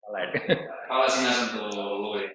Alright. Fala assim, assunto, Luis.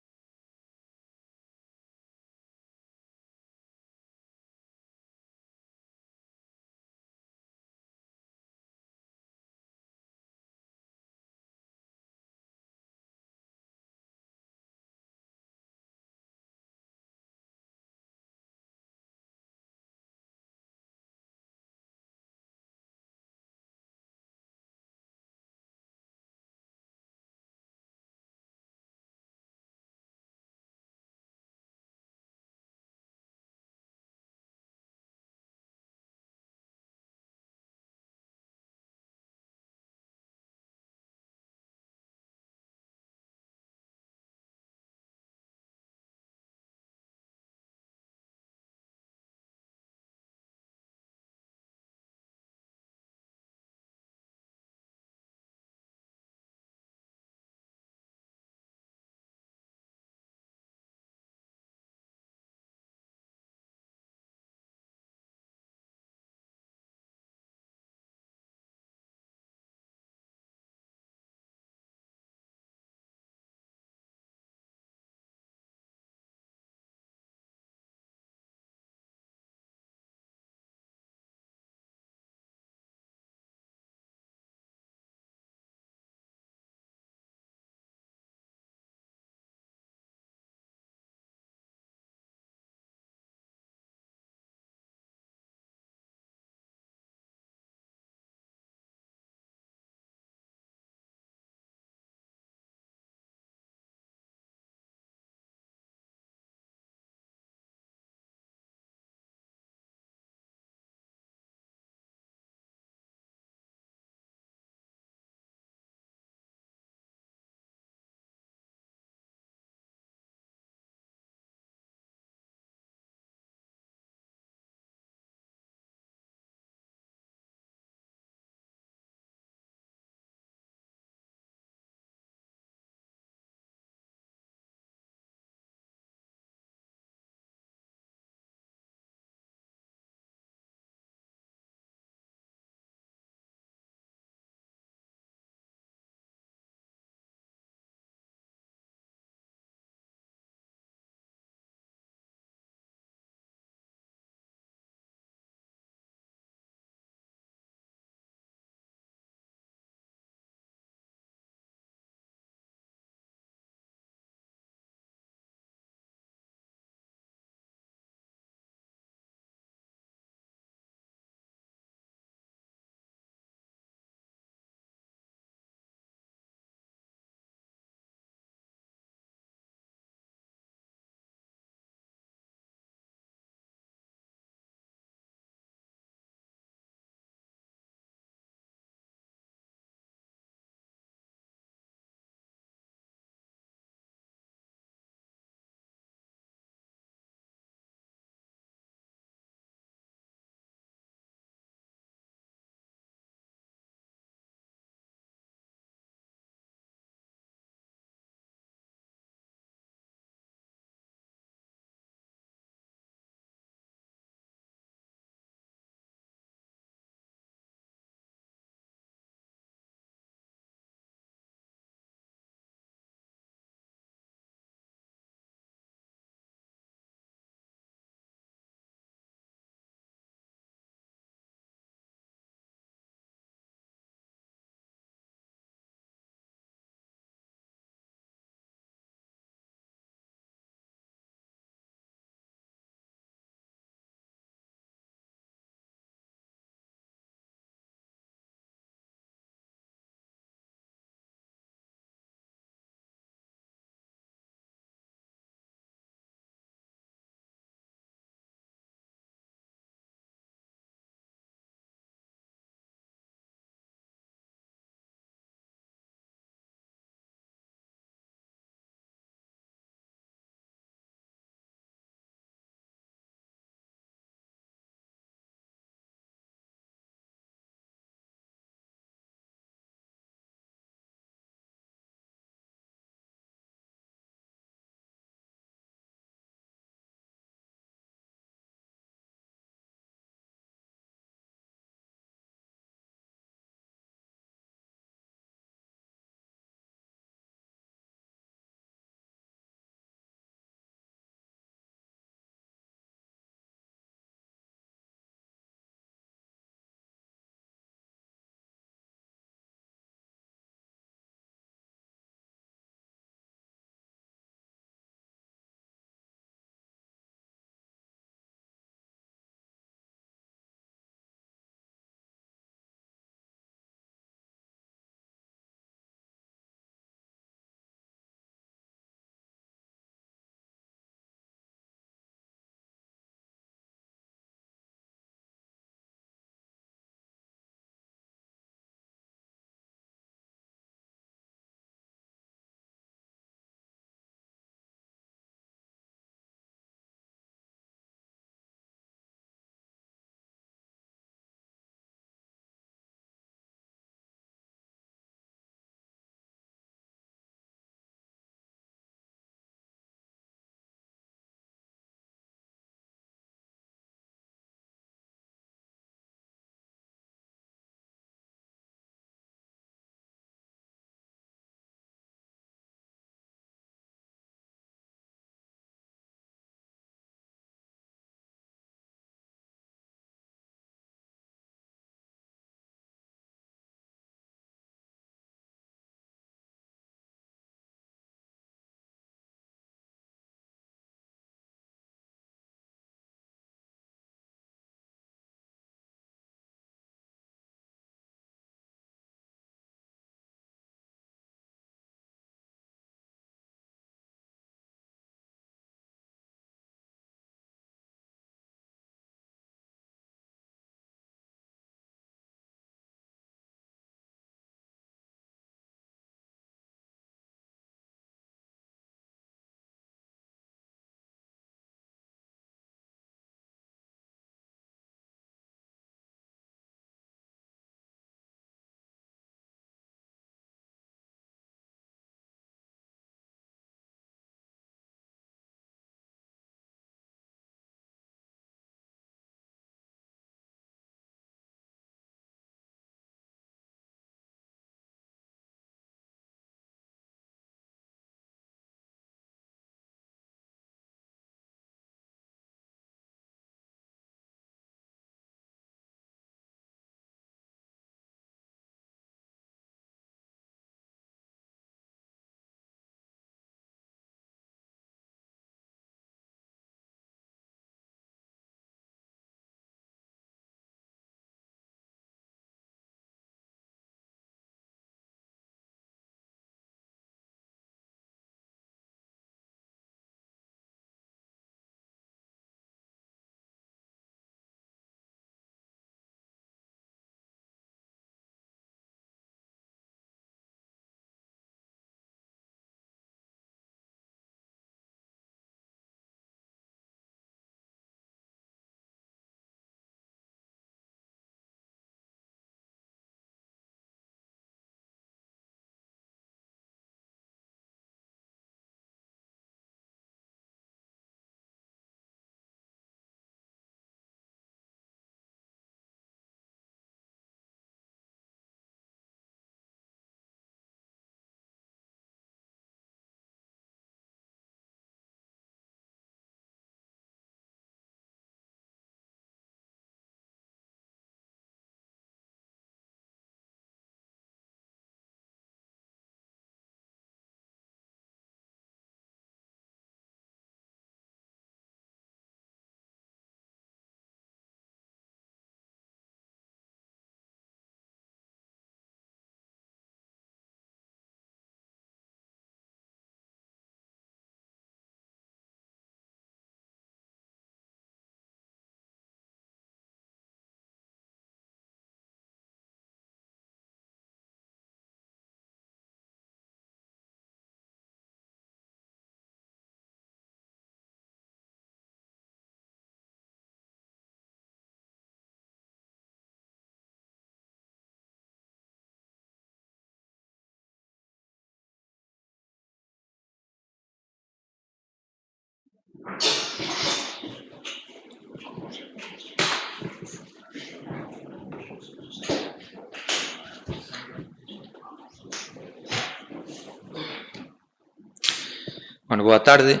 Bueno, boa tarde.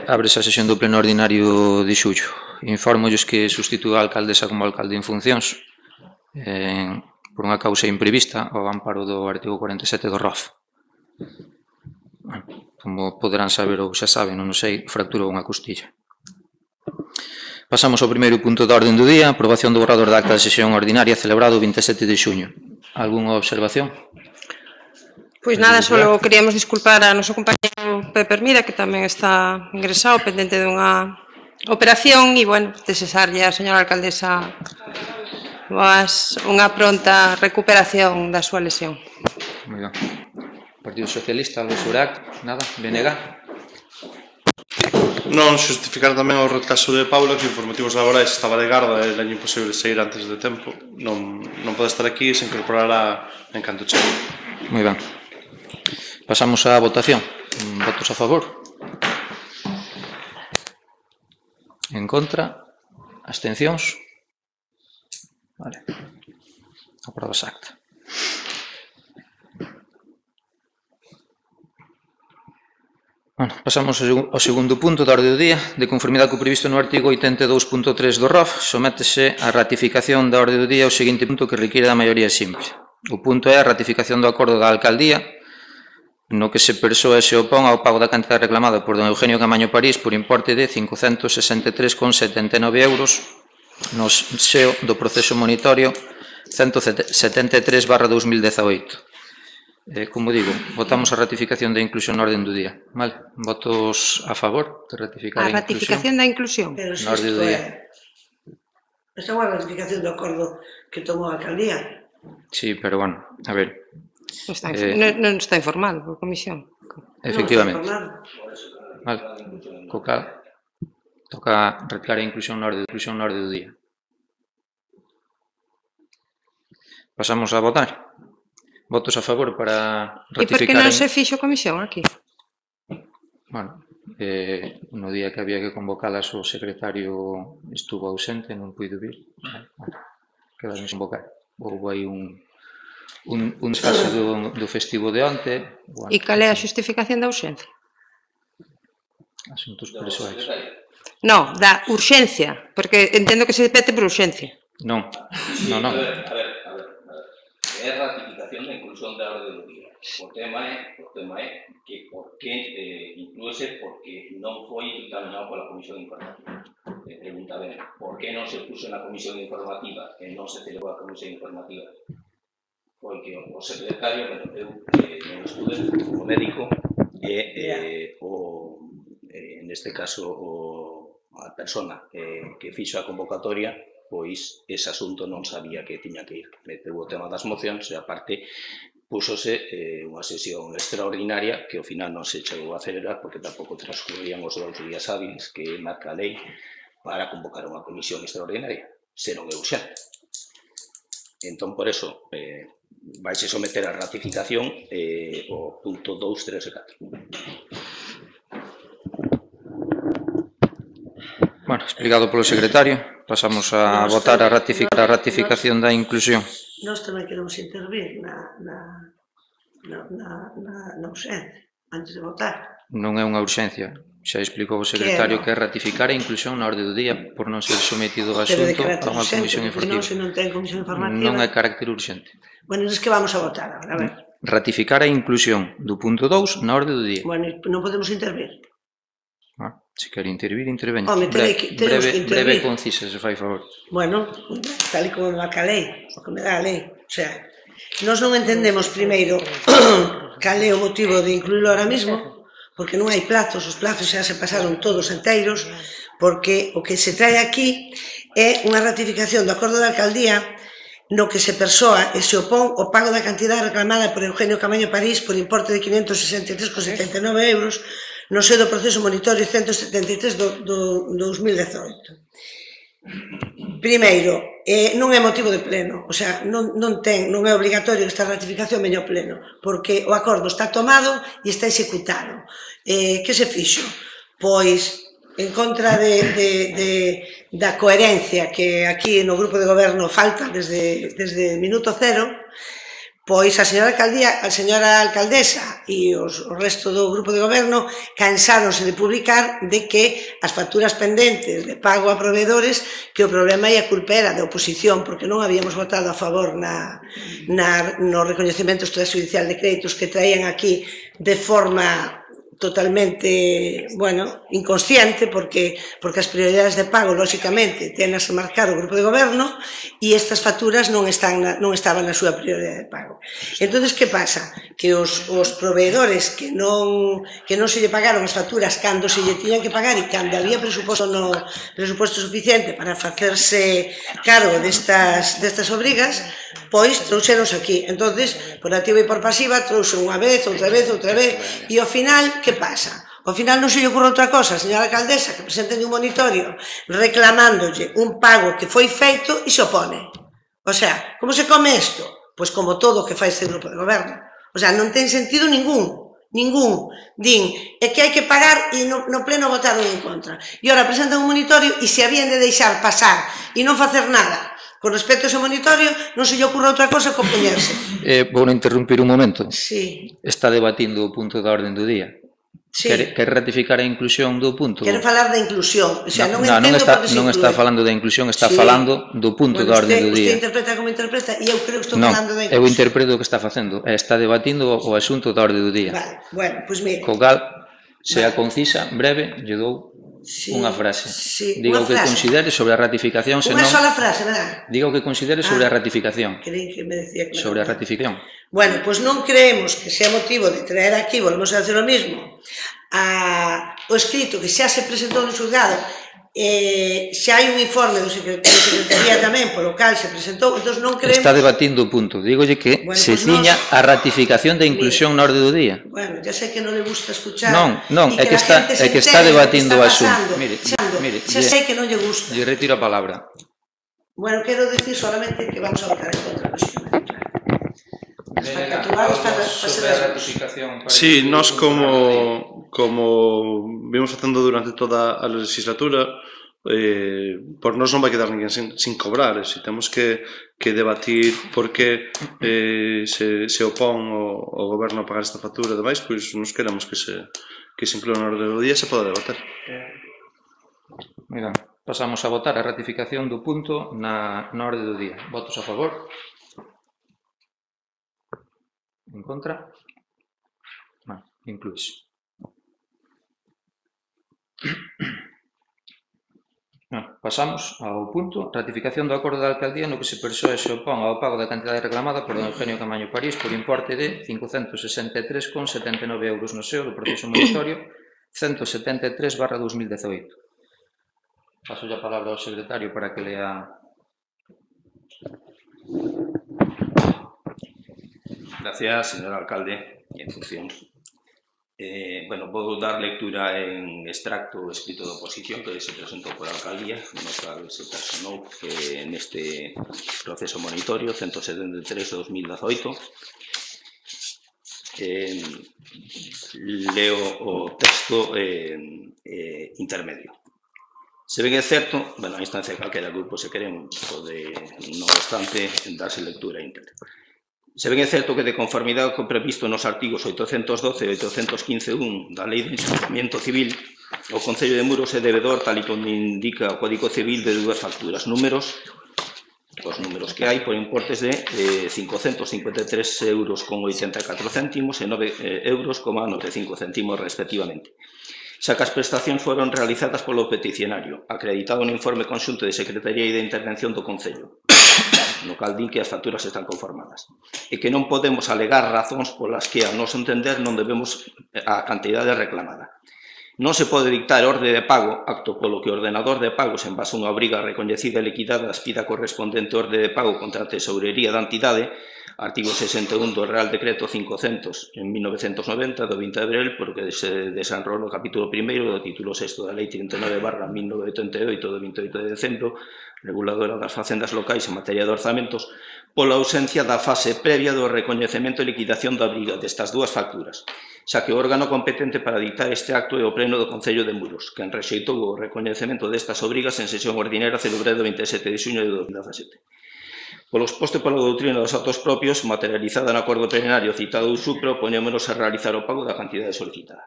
Ábrese a sesión do pleno ordinario de xullo. Infórmolles que sustitúe a alcaldesa como alcalde en funcións por unha causa imprevista ao amparo do artigo 47 do ROF. Bueno, como poderán saber ou xa saben, non sei, fracturou unha costilla. Pasamos ao primeiro punto da orden do día, aprobación do borrador da acta de sesión ordinaria celebrado o 27 de xuño. Algúnha observación? Pois nada, só queríamos disculpar a noso compañero Pepe Hermida, que tamén está ingresado, pendente dunha operación, e, bueno, desexarlle á señora alcaldesa unha pronta recuperación da súa lesión. Moi ben. Partido Socialista, Alves Urac, nada, BNG? Non, xustificar tamén o retraso de Paula, que por motivos laborais estaba de garda e era imposible sair antes de tempo. Non pode estar aquí e se incorporará en canto chegue. Moi ben. Pasamos á votación. Votos a favor? En contra? Abstencións? Vale. Aprobas acta. Bueno, pasamos ao segundo punto da orde do día. De conformidade co previsto no artigo 82.3 do ROF, sométese a ratificación da orde do día ao seguinte punto que requiere da maioría simple. O punto é a ratificación do acordo da alcaldía no que se persoa e se opón ao pago da cantidade reclamada por don Eugenio Camaño París por importe de 563,79 euros no seo do proceso monitorio 173/2018. Como digo, votamos a ratificación da inclusión na orden do día. Vale? Votos a favor de ratificar a ratificación da inclusión? Na orde do día. Esta é unha ratificación do acordo que tomou a alcaldía. Sí, pero bueno, a ver. Non está informado por comisión. Efectivamente. Vale. Cocal. Toca retirar a inclusión na orde do día. Pasamos a votar. Votos a favor para ratificar... E por que non se fixo comisión aquí? Bueno, no día que había que convocalas o secretario estuvo ausente, non puido vir. Quedamos sin convocar. Houve aí un desfase do festivo de onte. E cal é a xustificación da urxencia? Asuntos persoais. Non, da urxencia, porque entendo que se pete por urxencia. Non. A ver. É ratificación da inclusión da orde do día. O tema é que por que inclúese porque non foi dictaminado pola Comisión Informativa. Pregunta ben, por que non se puso na Comisión Informativa e non se celebrou a Comisión Informativa? Foi que o secretario, eu non estude, o médico, e neste caso a persona que fixo a convocatoria, pois ese asunto non sabía que tiña que ir. Meteu o tema das mocións e aparte púxose unha sesión extraordinaria que ao final non se chegou a celebrar porque tampouco transcurrían os 2 días hábiles que marca a lei para convocar unha comisión extraordinaria, se non é urxente. Entón, por eso, vaise someter a ratificación o punto 2, 3 e 4. Bueno, explicado polo secretario, pasamos a votar a ratificación da inclusión. Nós tamén queremos intervir na urxencia, antes de votar. Non é unha urxencia. Xa explicou o secretario que é ratificar a inclusión na orde do día por non ser sometido o asunto a unha comisión informativa. Non ten comisión informativa. Non é carácter urxente. Bueno, é que vamos a votar agora, a ver. Ratificar a inclusión do punto 2 na orde do día. Bueno, non podemos intervir. Se quere intervir, interveña. Breve e concisa, se fai favor. Bueno, tal e como me marca a lei, o que me dá a lei. O sea, nós non entendemos primeiro cal é o motivo de incluílo ahora mismo, porque non hai plazos, os plazos xa se pasaron todos enteiros, porque o que se trae aquí é unha ratificación do acordo da alcaldía no que se persoa e se opón o pago da cantidade reclamada por Eugenio Camaño París por importe de 563,79 euros no seo do proceso monitorio 173 do 2018. Primeiro, non é motivo de pleno, o sea, non é obrigatorio que esta ratificación veña ao pleno, porque o acordo está tomado e está executado. Que se fixo? Pois en contra da coherencia que aquí no grupo de goberno falta desde o minuto cero, pois a señora alcaldesa e o resto do grupo de goberno cansáronse de publicar de que as facturas pendentes de pago a proveedores, que o problema e a culpa era da oposición, porque non habíamos votado a favor no recoñecemento extrajudicial de créditos que traían aquí de forma totalmente, bueno, inconsciente, porque as prioridades de pago, lóxicamente, tenas que marcar o grupo de goberno e estas facturas non estaban na súa prioridade de pago. Entón, que pasa? Que os proveedores que non se lle pagaron as facturas cando se lle tiñan que pagar e cando había presuposto suficiente para facerse cargo destas obrigas, pois trouxeronse aquí. Entón, por activa e por pasiva, trouxe unha vez, outra vez, e ao final, que pasa? Ao final non se lle ocurre outra cosa, a señora alcaldesa, que presenten un monitorio reclamándolle un pago que foi feito e se opone. O sea, como se come isto? Pois como todo o que fai este grupo de goberno. O sea, non ten sentido ningún. Din, é que hai que pagar e no pleno votaron en contra. E ora presentan un monitorio e se habían de deixar pasar e non facer nada con respecto a ese monitorio, non se lle ocurre outra cosa que opoñerse. Vou interrumpir un momento. Sí. Está debatindo o punto da orden do día. Quere ratificar a inclusión do punto? Quere falar da inclusión. O sea, non entendo por que se inclúe. Non está falando da inclusión, está falando do punto da orden do día. Usted interpreta como interpreta e eu creo que estou falando da inclusión. Eu interpreto o que está facendo. Está debatindo o asunto da orde do día. Vale, bueno, pois mire. Co cal, sea concisa, breve, lle dou unha frase. Diga o que considere sobre a ratificación, senón... Unha sola frase, verdad? Diga o que considere sobre a ratificación. Creí que me decía que... Sobre a ratificación. Bueno, pois non creemos que sea motivo de traer aquí, volvemos a hacer o mismo, o escrito que xa se presentou no xulgado, xa hai un informe do Secretaría tamén, polo cal se presentou, entón non creemos... Está debatindo o punto, dígolle que se ciña a ratificación da inclusión na orde do día. Bueno, ya sei que non le gusta escuchar... Non, é que está debatindo o asunto. Mire, xa sei que non lle gusta. Lle retiro a palabra. Bueno, quero decir solamente que vamos a votar en contra, lógicamente. Sobre a ratificación... Sí, nós como vimos facendo durante toda a legislatura, por nós non vai quedar ninguén sin cobrar, e se temos que debatir por que se opón o goberno a pagar esta factura e demais, pois nos queremos que se inclúa na orde do día e se poda debater. Moi ben, pasamos a votar a ratificación do punto na orde do día. Votos a favor? En contra? Vale, incluís. Pasamos ao punto ratificación do acordo da alcaldía no que se persoe se opón ao pago da cantidade reclamada por don Eugenio Camaño París por importe de 563,79 euros no SEO do proceso monitorio 173/2018. Paso a palabra ao secretario para que lea. Gracias, señor alcalde, y en funciones. Bueno, vou dar lectura en extracto escrito de oposición que se presentó por a alcaldía, no cual se personou neste proceso monitorio 173/2018. Leo o texto intermedio. Se ben é certo, bueno, a instancia de calquera grupo se queren, pode, non obstante, darse lectura íntegra. Se ben é certo que de conformidade co previsto nos artigos 812 e 815.1 da Lei de Enxugamento Civil, o Concello de Muros é devedor, tal e como indica o Código Civil, de dúas facturas, os números que hai por importes de 553,84 euros e 9,95 euros respectivamente. Xa que as prestacións foron realizadas polo peticionario, acreditado no informe conxunto de Secretaría e de Intervención do Concello, no cal din que as facturas están conformadas, e que non podemos alegar razóns polas que, a noso entender, non debemos a cantidade reclamada. Non se pode dictar orde de pago, acto polo que o ordenador de pagos, en base a unha obriga recoñecida e liquidada, expida correspondente orde de pago contra a tesourería da entidade, artigo 61 do Real Decreto 500 en 1990 do 20 de abril, porque se desenrola o capítulo primeiro do título 6 da Lei 39/1988 do 28 de decembro, reguladora das facendas locais en materia de orzamentos, pola ausencia da fase previa do recoñecemento e liquidación da obriga destas dúas facturas, xa que o órgano competente para dictar este acto é o Pleno do Concello de Muros, quen rexeitou o recoñecemento destas obrigas en sesión ordinaria celebrada o 27 de xuño de 2017. Polo exposto pola doutrina dos autos propios, materializada no acordo plenario citado do SUPRO, poñémonos a realizar o pago da cantidade solicitada.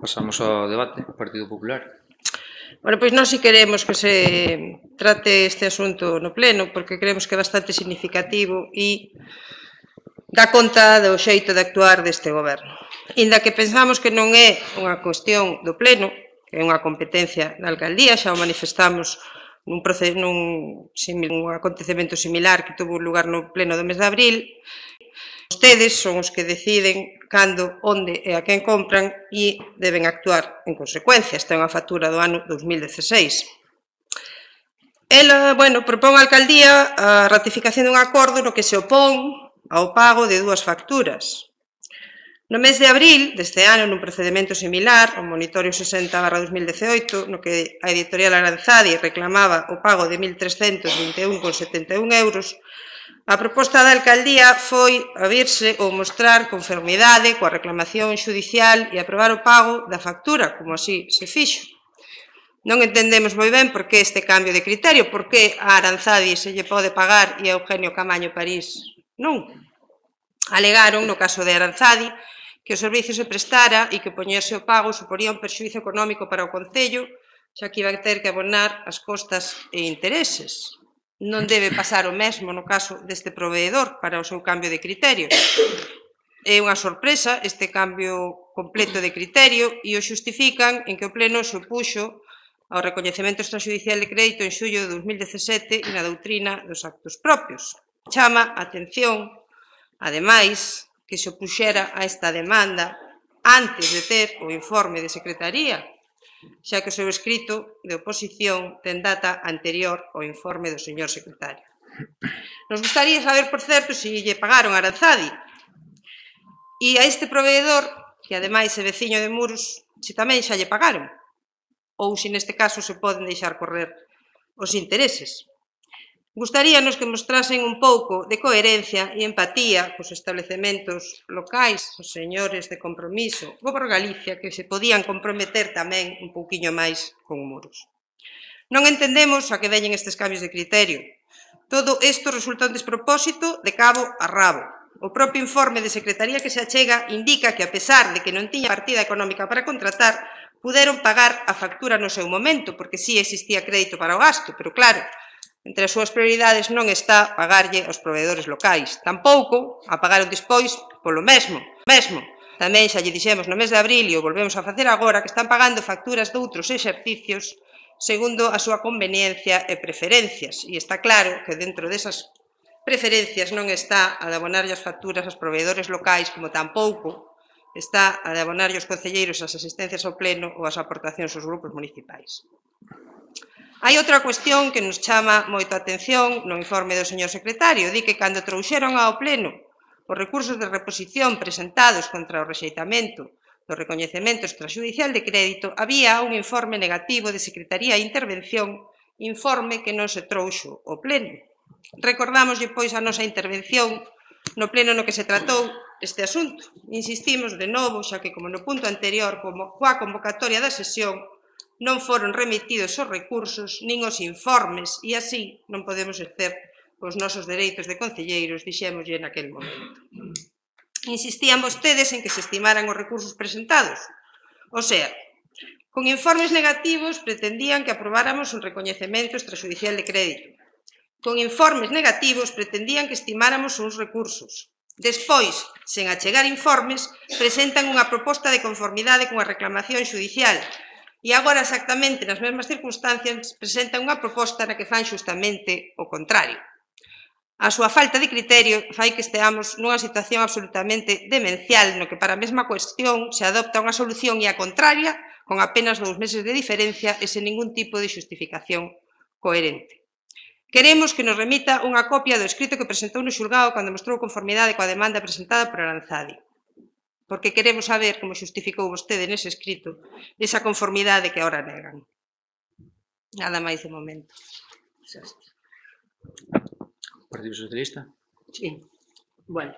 Pasamos ao debate, Partido Popular. Bueno, pois nós si queremos que se trate este asunto no pleno, porque creemos que é bastante significativo e dá conta do xeito de actuar deste goberno. Inda que pensamos que non é unha cuestión do pleno, que é unha competencia da alcaldía, xa o manifestamos nun acontecemento similar que tuvo lugar no pleno do mes de abril. Vostedes son os que deciden cando, onde e a quen compran e deben actuar en consecuencia. Esta é unha factura do ano 2016. Ela, propón a alcaldía a ratificación dun acordo no que se opón ao pago de dúas facturas. No mes de abril deste ano, nun procedemento similar, o monitorio 60/2018, no que a editorial Aranzadi reclamaba o pago de 1.321,71 euros, a proposta da alcaldía foi a virse ou mostrar conformidade coa reclamación xudicial e aprobar o pago da factura, como así se fixo. Non entendemos moi ben por que este cambio de criterio, por que a Aranzadi se lle pode pagar e a Eugenio Camaño París non. Alegaron, no caso de Aranzadi, que o servicio se prestara e que poñerse o pago suporía un perxuízo económico para o Concello, xa que iba a ter que abonar as costas e intereses. Non debe pasar o mesmo no caso deste proveedor para o seu cambio de criterio. É unha sorpresa este cambio completo de criterio e o xustifican en que o Pleno se opuxo ao recoñecemento extrajudicial de crédito en xullo de 2017 e na doutrina dos actos propios. Chama a atención, ademais, que se opuxera a esta demanda antes de ter o informe de secretaría, xa que o seu escrito de oposición ten data anterior ao informe do señor secretario. Nos gustaría saber, por certo, se lle pagaron a Aranzadi e a este proveedor, que ademais é veciño de Muros, se tamén xa lle pagaron, ou se neste caso se poden deixar correr os intereses. Gustaríanos que mostrasen un pouco de coherencia e empatía cos establecementos locais, os señores de Compromiso, ou por Galicia, que se podían comprometer tamén un pouquiño máis con Muros. Non entendemos a que veñen estes cambios de criterio. Todo isto resulta un despropósito de cabo a rabo. O propio informe de Secretaría que se achega indica que, a pesar de que non tiña partida económica para contratar, puderon pagar a factura no seu momento, porque sí existía crédito para o gasto, pero claro, entre as súas prioridades non está pagarlle aos proveedores locais. Tampouco a pagaron despois polo mesmo. Tamén xa lle dixemos no mes de abril e o volvemos a facer agora que están pagando facturas de outros exercicios segundo a súa conveniencia e preferencias. E está claro que dentro desas preferencias non está a de abonarlle as facturas aos proveedores locais, como tampouco está a de abonarlle aos concelleiros as asistencias ao pleno ou as aportacións aos grupos municipais. Hai outra cuestión que nos chama moito a atención no informe do señor secretario. Di que cando trouxeron ao pleno os recursos de reposición presentados contra o rexeitamento do recoñecemento extrajudicial de crédito, había un informe negativo de Secretaría de Intervención, informe que non se trouxo ao pleno. Recordamoslle, pois, a nosa intervención no pleno no que se tratou este asunto. Insistimos de novo, xa que como no punto anterior, como coa convocatoria da sesión, non foron remitidos os recursos nin os informes e así non podemos exercer os nosos dereitos de concelleiros, dixémoslle naquel momento. Insistían vostedes en que se estimaran os recursos presentados. O sea, con informes negativos pretendían que aprobáramos un recoñecemento extrajudicial de crédito. Con informes negativos pretendían que estimáramos uns recursos. Despois, sen achegar informes, presentan unha proposta de conformidade cunha reclamación xudicial. E agora, exactamente nas mesmas circunstancias, presentan unha proposta na que fan xustamente o contrario. A súa falta de criterio fai que esteamos nunha situación absolutamente demencial no que para a mesma cuestión se adopta unha solución e a contraria con apenas 2 meses de diferencia e sen ningún tipo de xustificación coherente. Queremos que nos remita unha copia do escrito que presentou no xulgado cando mostrou conformidade coa demanda presentada por Aranzadi. Porque queremos saber como xustificou vostede nese escrito esa conformidade que agora negan. Nada máis de momento. Partido Socialista. Sí. Bueno,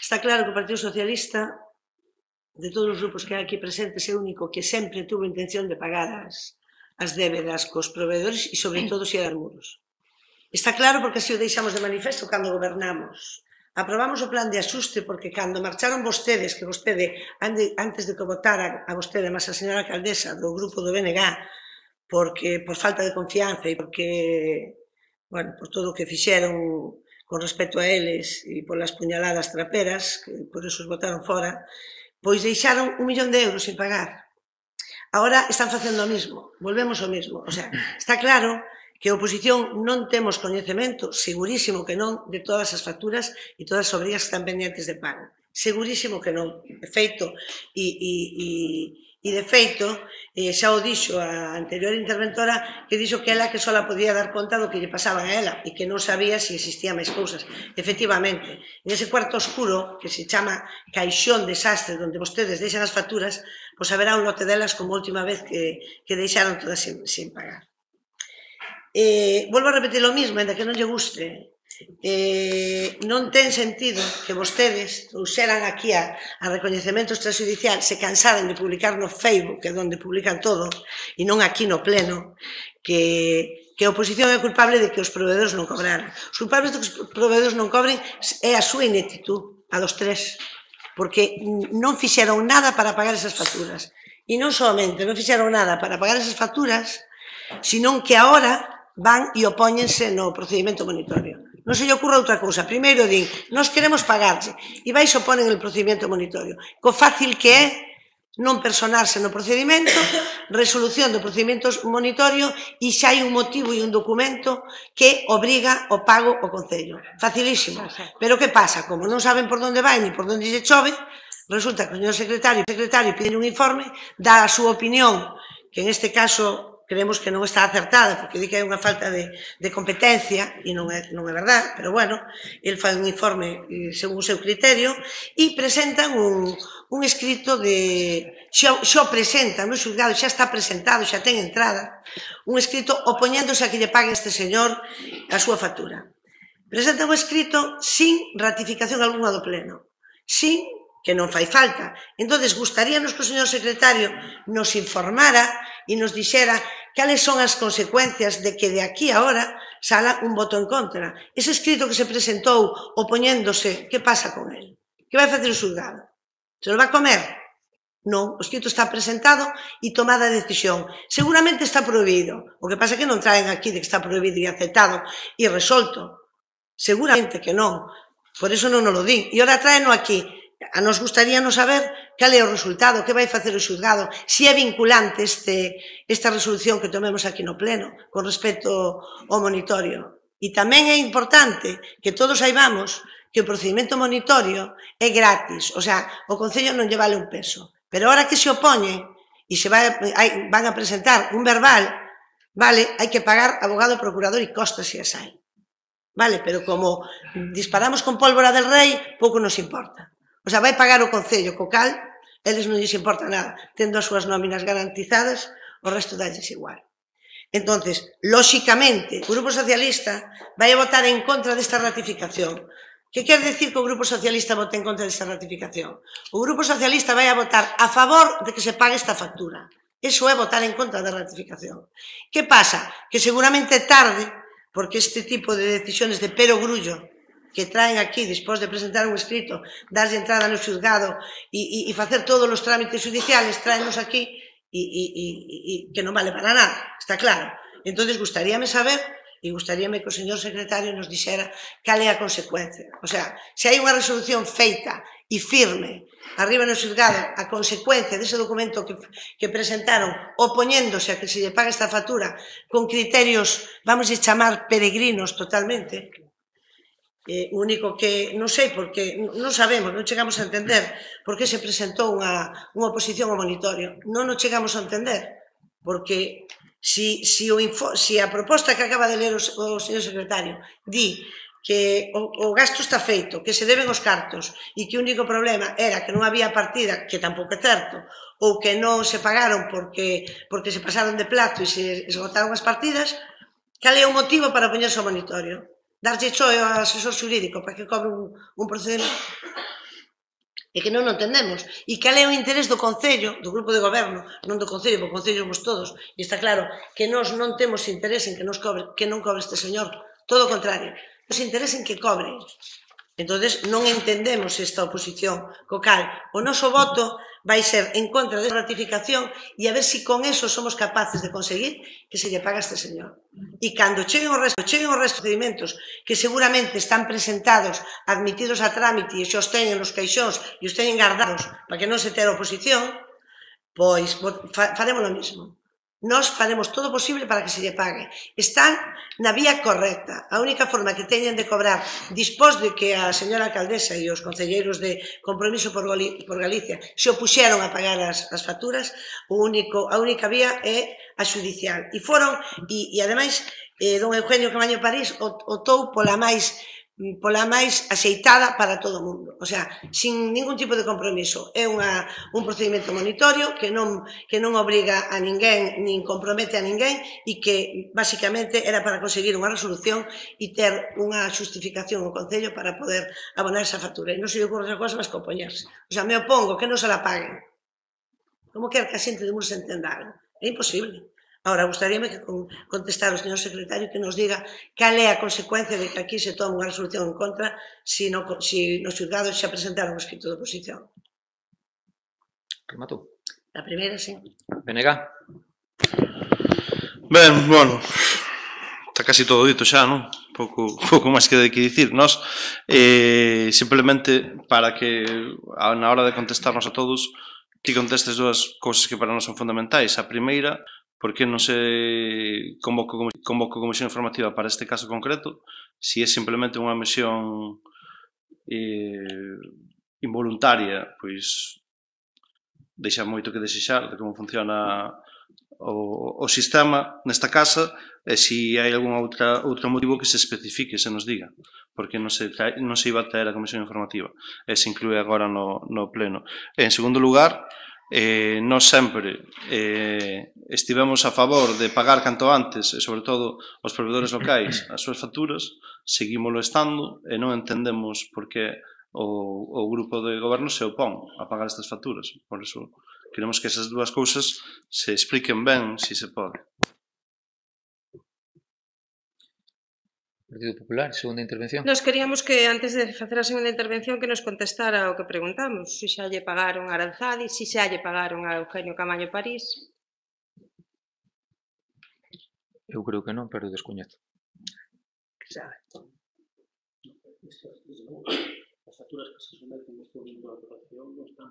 está claro que o Partido Socialista, de todos os grupos que hai aquí presentes, é o único que sempre tuvo intención de pagar as débedas cos proveedores e, sobre todo, se dar muros. Está claro porque así o deixamos de manifesto cando gobernamos. Aprobamos o plan de axuste porque cando marcharon vostedes, que vostede, antes de que votara a vostede, máis a señora alcaldesa do grupo do BNG, porque por falta de confianza e porque, bueno, por todo o que fixeron con respecto a eles e polas puñaladas traperas, que por eso os votaron fora, pois deixaron 1 millón de euros sin pagar. Ahora están facendo o mismo, volvemos ao mesmo. O sea, está claro que a oposición non temos coñecemento, segurísimo que non, de todas as facturas e todas as obrigas que están pendientes de pago. Segurísimo que non. De feito, xa o dixo a anterior interventora, que dixo que ela que sola podía dar conta do que lle pasaban a ela e que non sabía se existían máis cousas. Efectivamente, en ese cuarto oscuro, que se chama caixón desastre, onde vostedes deixan as facturas, pois haberá un lote delas como a última vez que deixaron todas sin pagar. Volvo a repetir o mismo, ainda que non lle guste. Non ten sentido que vostedes trouxeran aquí a recoñecemento extrajudicial, se cansaran de publicar no Facebook, que é onde publican todo, e non aquí no pleno, que a oposición é culpable de que os proveedores non cobraran. Os culpables de que os proveedores non cobren é a súa ineptitud, a dos tres, porque non fixeron nada para pagar esas facturas. E non somente non fixeron nada para pagar esas facturas, senón que agora van e opóñense no procedimento monitorio. Non se lle ocurra outra cousa. Primeiro din, nos queremos pagarse, e vais oponen el procedimento monitorio. Co fácil que é non personarse no procedimento, resolución do procedimento monitorio e xa hai un motivo e un documento que obriga o pago ao Concello. Facilísimo. Pero que pasa? Como non saben por onde vai ni por onde lle chove, resulta que o señor secretario pide un informe, dá a súa opinión, que en este caso creemos que non está acertada, porque di que hai unha falta de competencia, e non é verdad, pero bueno, el fai un informe según o seu criterio, e presentan un escrito de... Xo presentan, no xulgado, xa está presentado, xa ten entrada, un escrito opoñéndose a que lle pague este señor a súa factura. Presentan un escrito sin ratificación algunha do pleno, sin que non fai falta. Entón, gustaríanos que o señor secretario nos informara e nos dixera cales son as consecuencias de que de aquí a ahora sala un voto en contra. Ese escrito que se presentou opoñéndose, que pasa con ele? Que vai facer o xulgado? Se lo vai comer? Non, o escrito está presentado e tomada a decisión. Seguramente está prohibido. O que pasa é que non traen aquí de que está prohibido e aceptado e resolto. Seguramente que non. Por eso non nos lo din. E ora traeno aquí. A nos gustaríanos saber cal é o resultado, que vai facer o xulgado, se é vinculante esta resolución que tomemos aquí no pleno con respecto ao monitorio. E tamén é importante que todos saibamos que o procedimento monitorio é gratis, o sea, o Concello non lle vale un peso. Pero ahora que se opoñen e van a presentar un verbal, vale, hai que pagar abogado, procurador e costas se as hai. Vale, pero como disparamos con pólvora del rei, pouco nos importa. O sea, vai pagar o Concello, co cal, eles non lles importa nada. Tendo as súas nóminas garantizadas, o resto dalles igual. Entonces, lóxicamente, o Grupo Socialista vai a votar en contra desta ratificación. Que quer decir que o Grupo Socialista vote en contra desta ratificación? O Grupo Socialista vai a votar a favor de que se pague esta factura. Eso é votar en contra da ratificación. Que pasa? Que seguramente tarde, porque este tipo de decisiones de perogrullo que traen aquí, despois de presentar un escrito, darlle entrada no xulgado e facer todos os trámites judiciales, traenos aquí e que non vale para nada, está claro. Entón, gustaríame saber, e gustaríame que o señor secretario nos dixera cal é a consecuencia. O sea, se hai unha resolución feita e firme arriba no xulgado, a consecuencia dese documento que presentaron opoñéndose a que se lle pague esta factura con criterios, vamos a chamar peregrinos totalmente, o único que non sei, porque non sabemos, non chegamos a entender por que se presentou unha oposición ao monitorio. Non nos chegamos a entender, porque se a proposta que acaba de ler o señor secretario di que o gasto está feito, que se deben os cartos e que o único problema era que non había partida, que tampouco é certo, ou que non se pagaron porque se pasaron de plazo e se esgotaron as partidas, cal é o motivo para poñerse ao monitorio? Darlle choio ao asesor xurídico para que cobre un procedimento? É que non o entendemos. E cal é o interés do Concello, do Grupo de Goberno, non do Concello, porque o Concello somos todos, e está claro que nós non temos interés en que non cobre este señor, todo o contrario, nos interesa en que cobre. Entonces non entendemos esta oposición, co cal o noso voto vai ser en contra desta ratificación e a ver se con eso somos capaces de conseguir que se lle paga a este señor. E cando cheguen os restos de procedimentos que seguramente están presentados, admitidos a trámite e xos teñen nos caixóns e os teñen guardados para que non se tea oposición, pois faremos o mismo. Nós faremos todo o posible para que se lle pague. Están na vía correcta. A única forma que teñen de cobrar, dispós de que a señora alcaldesa e os concelleiros de Compromiso por Galicia se opuxeron a pagar as facturas, a única vía é a xudicial. E foron, e ademais, don Eugenio Camaño París optou pola máis axeitada para todo o mundo, o sea, sin ningún tipo de compromiso. É un procedimento monitorio que non obriga a ninguén, nin compromete a ninguén e que, basicamente, era para conseguir unha resolución e ter unha xustificación ao Concello para poder abonar esa factura. E non se lle ocurre outra cosa máis que opoñerse. O sea, me opongo que non se la paguen. Como quer que a xente de Muros entenda algo? É imposible. Ahora, gustaríame que contestar ao señor secretario que nos diga cal é a consecuencia de que aquí se tome unha resolución en contra se nos xulgados xa presentaron o escrito de oposición. Rematou. A primeira, sí. BNG. Ben, bueno, está casi todo dito xa, non? Pouco máis que dicir. Nós, simplemente, para que na hora de contestarnos a todos, que contestes dúas cousas que para nós son fundamentais. A primeira, por que non se convoca comisión informativa para este caso concreto, se é simplemente unha misión involuntaria, pois deixa moito que desexar de como funciona o sistema nesta casa, e se hai algún outro motivo que se especifique, se nos diga, porque non se iba a traer a comisión informativa, e se inclúe agora no pleno. En segundo lugar, nós sempre estivemos a favor de pagar canto antes, e sobre todo os proveedores locais, as súas facturas, seguímolo estando, e non entendemos por que o grupo de goberno se opón a pagar estas facturas. Por iso, queremos que esas dúas cousas se expliquen ben, se se pode. Partido Popular, segunda intervención. Nos queríamos que, antes de facer a segunda intervención, que nos contestara o que preguntamos, se xa lle pagaron a Aranzadi, se xa lle pagaron a Eugenio Camaño París. Eu creo que non, pero descoñezo. Que sabe. As facturas que se someten neste momento da aprobación non están.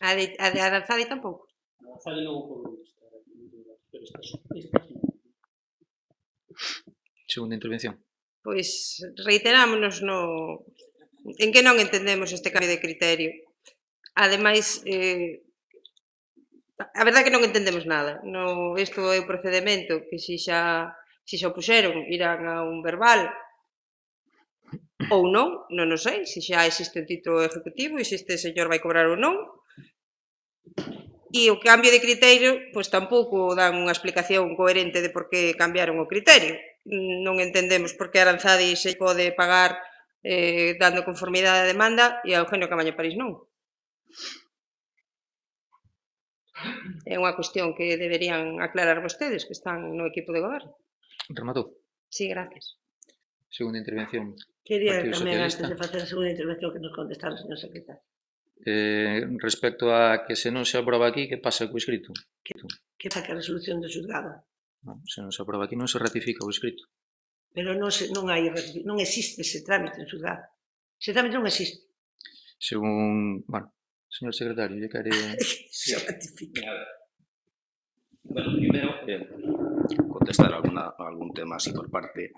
A de Aranzadi tampouco. A Aranzadi non podemos estar aquí, pero estas non. Segunda intervención. Pois reiterámonos en que non entendemos este cambio de criterio. Ademais, a verdade é que non entendemos nada. Isto é o procedemento que se xa opuxeron, irán a un verbal ou non o sei, se xa existe un título ejecutivo e se este señor vai cobrar ou non. E o cambio de criterio, pois tampouco dan unha explicación coherente de por que cambiaron o criterio. Non entendemos por que Aranzadi se pode pagar dando conformidade á demanda e a Eugenio Camaño París non. É unha cuestión que deberían aclarar vostedes, que están no equipo de goberno. Rematou. Sí, gracias. Segunda intervención. Quería Partido tamén, Socialista. antes de facer a segunda intervención, que nos contestara o señor secretario. Respecto a que se non se aproba aquí, que pasa co escrito? Que saque a resolución do xulgado. Se non se aproba aquí, non se ratifica o escrito. Pero non existe ese trámite en xulgado. Ese trámite non existe. Según, señor secretario, lle quere... Se ratifica. Bueno, primero, contestar algún tema así por parte.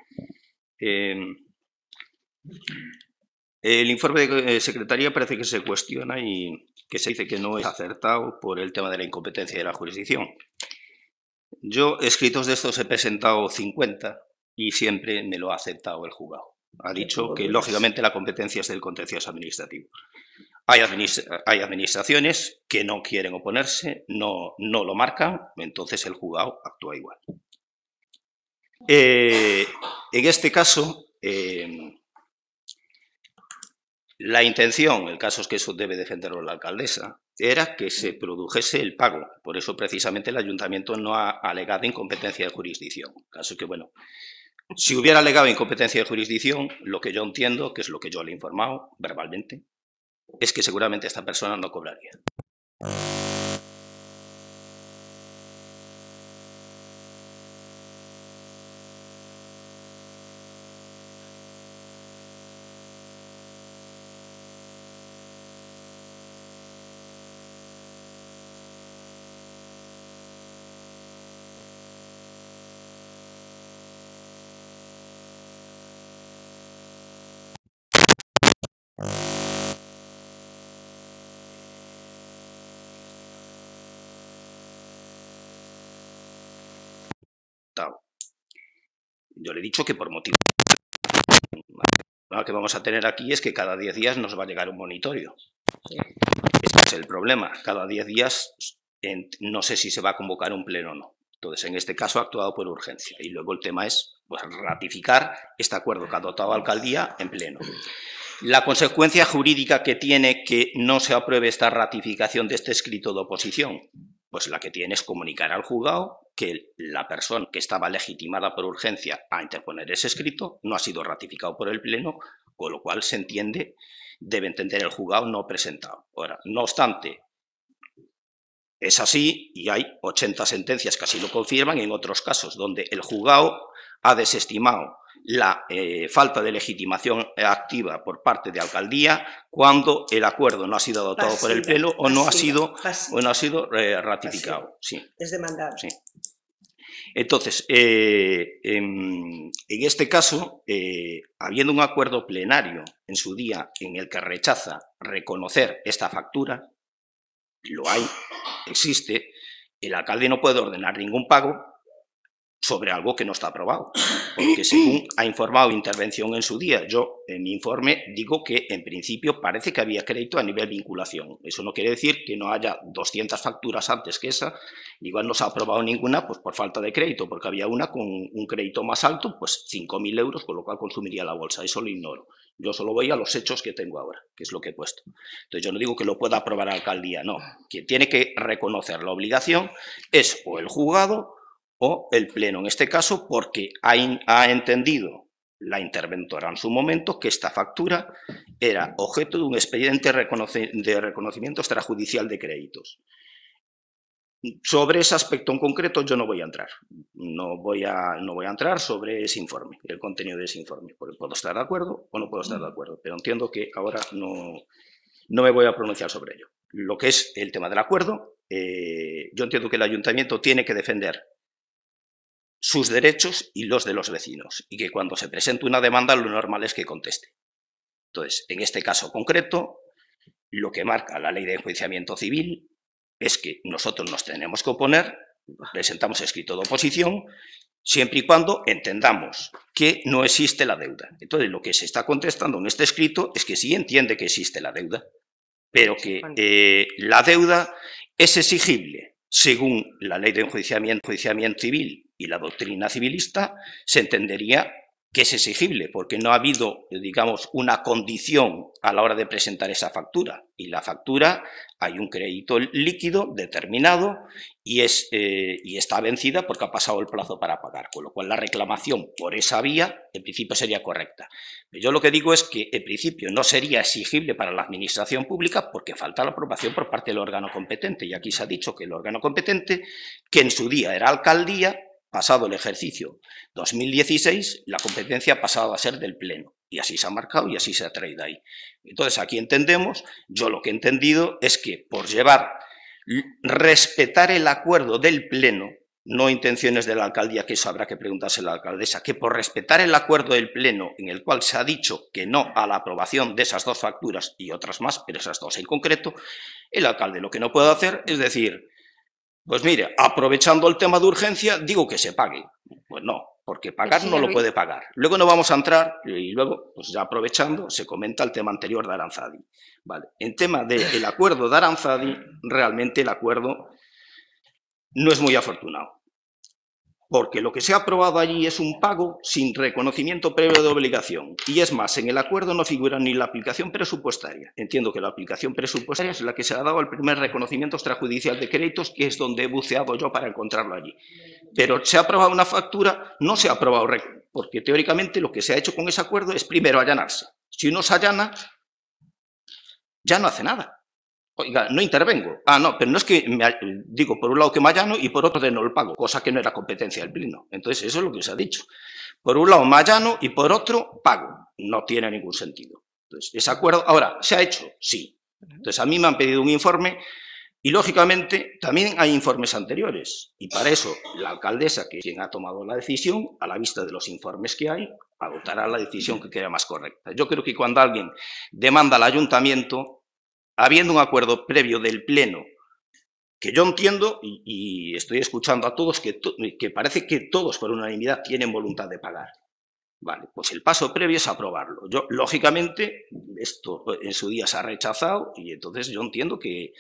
El informe de Secretaría parece que se cuestiona y que se dice que no es acertado por el tema de la incompetencia de la jurisdicción. Yo, escritos de estos he presentado 50 y siempre me lo ha aceptado el juzgado. Ha dicho que, lógicamente, la competencia es del contencioso administrativo. Hay administraciones que no quieren oponerse, no lo marcan, entonces el juzgado actúa igual. En este caso, la intención, el caso es que eso debe defenderlo la alcaldesa, era que se produjese el pago. Por eso, precisamente, el ayuntamiento no ha alegado incompetencia de jurisdicción. El caso es que, bueno, si hubiera alegado incompetencia de jurisdicción, lo que yo entiendo, que es lo que yo le he informado verbalmente, es que seguramente esta persona no cobraría. Yo le he dicho que por motivo... Lo que vamos a tener aquí es que cada 10 días nos va a llegar un monitorio. Este es el problema. Cada 10 días no sé si se va a convocar un pleno o no. Entonces, en este caso ha actuado por urgencia. Y luego el tema es pues, ratificar este acuerdo que ha adoptado la alcaldía en pleno. La consecuencia jurídica que tiene que no se apruebe esta ratificación de este escrito de oposición, pues la que tiene es comunicar al juzgado que la persona que estaba legitimada por urgencia a interponer ese escrito no ha sido ratificado por el Pleno, con lo cual se entiende, debe entender el juzgado no presentado. Ahora, no obstante, es así y hay 80 sentencias que así lo confirman en otros casos donde el juzgado ha desestimado la falta de legitimación activa por parte de alcaldía cuando el acuerdo no ha sido adoptado por el Pleno o no ha sido ratificado. Sí. Es demandado. Sí. Entonces, en este caso, habiendo un acuerdo plenario en su día en el que rechaza reconocer esta factura, lo hay, existe, el alcalde no puede ordenar ningún pago sobre algo que no está aprobado, porque según ha informado Intervención en su día, yo en mi informe digo que en principio parece que había crédito a nivel vinculación. Eso no quiere decir que no haya 200 facturas antes que esa, igual no se ha aprobado ninguna pues por falta de crédito, porque había una con un crédito más alto, pues 5.000 euros, con lo cual consumiría la bolsa, eso lo ignoro. Yo solo voy a los hechos que tengo ahora, que es lo que he puesto. Entonces yo no digo que lo pueda aprobar la alcaldía, no. Quien tiene que reconocer la obligación es o el juzgado o el Pleno, en este caso, porque ha entendido la interventora en su momento que esta factura era objeto de un expediente de reconocimiento extrajudicial de créditos. Sobre ese aspecto en concreto yo no voy a entrar. No voy a entrar sobre ese informe, el contenido de ese informe, porque puedo estar de acuerdo o no puedo estar de acuerdo, pero entiendo que ahora no me voy a pronunciar sobre ello. Lo que es el tema del acuerdo, yo entiendo que el ayuntamiento tiene que defender sus derechos y los de los vecinos, y que cuando se presente una demanda lo normal es que conteste. Entonces, en este caso concreto, lo que marca la ley de enjuiciamiento civil es que nosotros nos tenemos que oponer, presentamos escrito de oposición, siempre y cuando entendamos que no existe la deuda. Entonces, lo que se está contestando en este escrito es que sí entiende que existe la deuda, pero que la deuda es exigible según la ley de enjuiciamiento civil y la doctrina civilista, se entendería que es exigible, porque no ha habido, digamos, una condición a la hora de presentar esa factura. Y la factura, hay un crédito líquido determinado y está vencida porque ha pasado el plazo para pagar, con lo cual la reclamación por esa vía, en principio, sería correcta. Pero yo lo que digo es que, en principio, no sería exigible para la administración pública porque falta la aprobación por parte del órgano competente. Y aquí se ha dicho que el órgano competente, que en su día era alcaldía, pasado el ejercicio 2016, la competencia ha pasado a ser del Pleno. Y así se ha marcado y así se ha traído ahí. Entonces, aquí entendemos, yo lo que he entendido es que por respetar el acuerdo del Pleno, no intenciones de la alcaldía, que eso habrá que preguntarse a la alcaldesa, que por respetar el acuerdo del Pleno en el cual se ha dicho que no a la aprobación de esas dos facturas y otras más, pero esas dos en concreto, el alcalde lo que no puede hacer es decir, pues mire, aprovechando el tema de urgencia, digo que se pague. Pues no, porque pagar no lo puede pagar. Luego no vamos a entrar, y luego, pues ya aprovechando, se comenta el tema anterior de Aranzadi. Vale. En tema del acuerdo de Aranzadi, realmente el acuerdo no es muy afortunado. Porque lo que se ha aprobado allí es un pago sin reconocimiento previo de obligación. Y es más, en el acuerdo no figura ni la aplicación presupuestaria. Entiendo que la aplicación presupuestaria es la que se ha dado al primer reconocimiento extrajudicial de créditos, que es donde he buceado yo para encontrarlo allí. Pero se ha aprobado una factura, no se ha aprobado, porque teóricamente lo que se ha hecho con ese acuerdo es primero allanarse. Si uno se allana, ya no hace nada. Oiga, no intervengo. Ah, no, pero no es que digo por un lado que me allano y por otro de no el pago, cosa que no era competencia del Pleno. Entonces, eso es lo que se ha dicho. Por un lado me allano y por otro pago. No tiene ningún sentido. Entonces, ese acuerdo, ahora, ¿se ha hecho? Sí. Entonces, a mí me han pedido un informe y, lógicamente, también hay informes anteriores. Y para eso, la alcaldesa, que es quien ha tomado la decisión, a la vista de los informes que hay, adoptará la decisión que crea más correcta. Yo creo que cuando alguien demanda al ayuntamiento, habiendo un acuerdo previo del Pleno, que yo entiendo y estoy escuchando a todos que parece que todos por unanimidad tienen voluntad de pagar. Vale, pues el paso previo es aprobarlo. Yo, lógicamente, esto en su día se ha rechazado y entonces yo entiendo que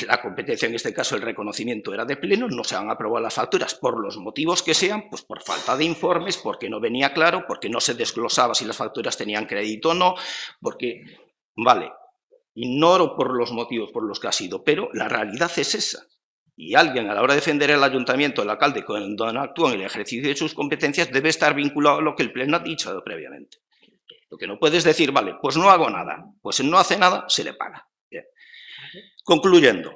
la competencia, en este caso el reconocimiento era de Pleno, no se han aprobado las facturas por los motivos que sean, pues por falta de informes, porque no venía claro, porque no se desglosaba si las facturas tenían crédito o no, porque, vale, ignoro por los motivos por los que ha sido, pero la realidad es esa. Y alguien a la hora de defender el ayuntamiento, el alcalde, cuando actúa en el ejercicio de sus competencias, debe estar vinculado a lo que el Pleno ha dicho previamente. Lo que no puedes decir, vale, pues no hago nada. Pues no hace nada, se le paga. Bien. Concluyendo,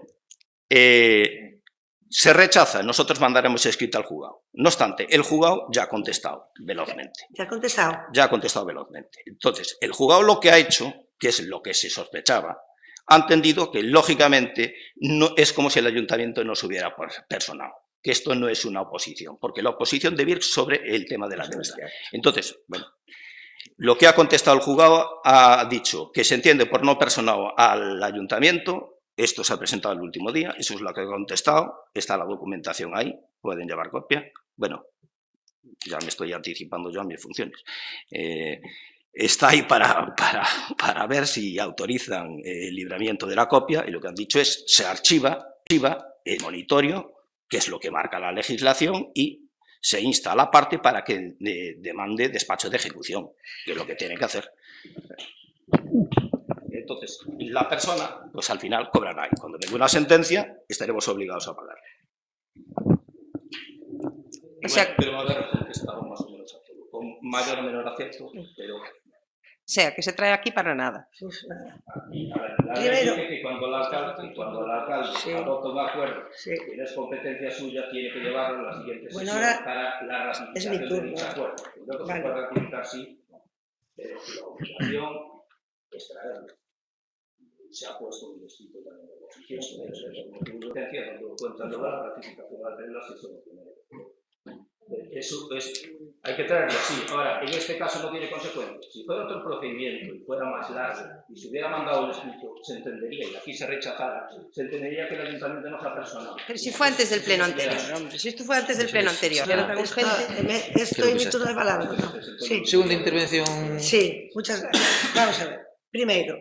se rechaza, nosotros mandaremos escrito al juzgado. No obstante, el juzgado ya ha contestado velozmente. ¿Ya ha contestado? Ya ha contestado velozmente. Entonces, el juzgado lo que ha hecho, que es lo que se sospechaba, ha entendido que, lógicamente, no es como si el ayuntamiento no se hubiera personado, que esto no es una oposición, porque la oposición debe ir sobre el tema de la deuda. Entonces, bueno, lo que ha contestado el juzgado ha dicho que se entiende por no personado al ayuntamiento, esto se ha presentado el último día, eso es lo que ha contestado, está la documentación ahí, pueden llevar copia, bueno, ya me estoy anticipando yo a mis funciones. Está ahí para ver si autorizan el libramiento de la copia y lo que han dicho es se archiva el monitoreo, que es lo que marca la legislación, y se insta a la parte para que demande despacho de ejecución, que es lo que tiene que hacer. Entonces, la persona, pues al final cobrará y cuando venga una sentencia estaremos obligados a pagar. O sea, pero a ver, contestado más o menos a todo, con mayor o menor acierto, pero... O sea, que se trae aquí para nada. La ley dice que cuando el alcalde sí, adopta un acuerdo sí, que es competencia suya, tiene que llevarlo a la siguiente bueno, sesión ahora para la es mi ratificación de turno. dicho acuerdo. Luego Vale. se puede ratificar, sí, pero la obligación es traerlo. Se ha puesto un escrito también de oposición, pero es una competencia donde lo cuentan luego la ratificación de las reglas, eso no tiene. Eso es, hay que traerlo así. Ahora, en este caso no tiene consecuencias. Si fuera otro procedimiento y fuera más largo y se hubiera mandado el escrito, se entendería, y aquí se rechazara, se entendería que el ayuntamiento no se ha personado. Pero si fue antes del pleno anterior, hombre, si esto fue antes del pleno anterior, era tan urgente. Estoy en mi turno de palabra, ¿no? Sí. Segunda intervención. Sí, muchas gracias. Vamos a ver. Primeiro,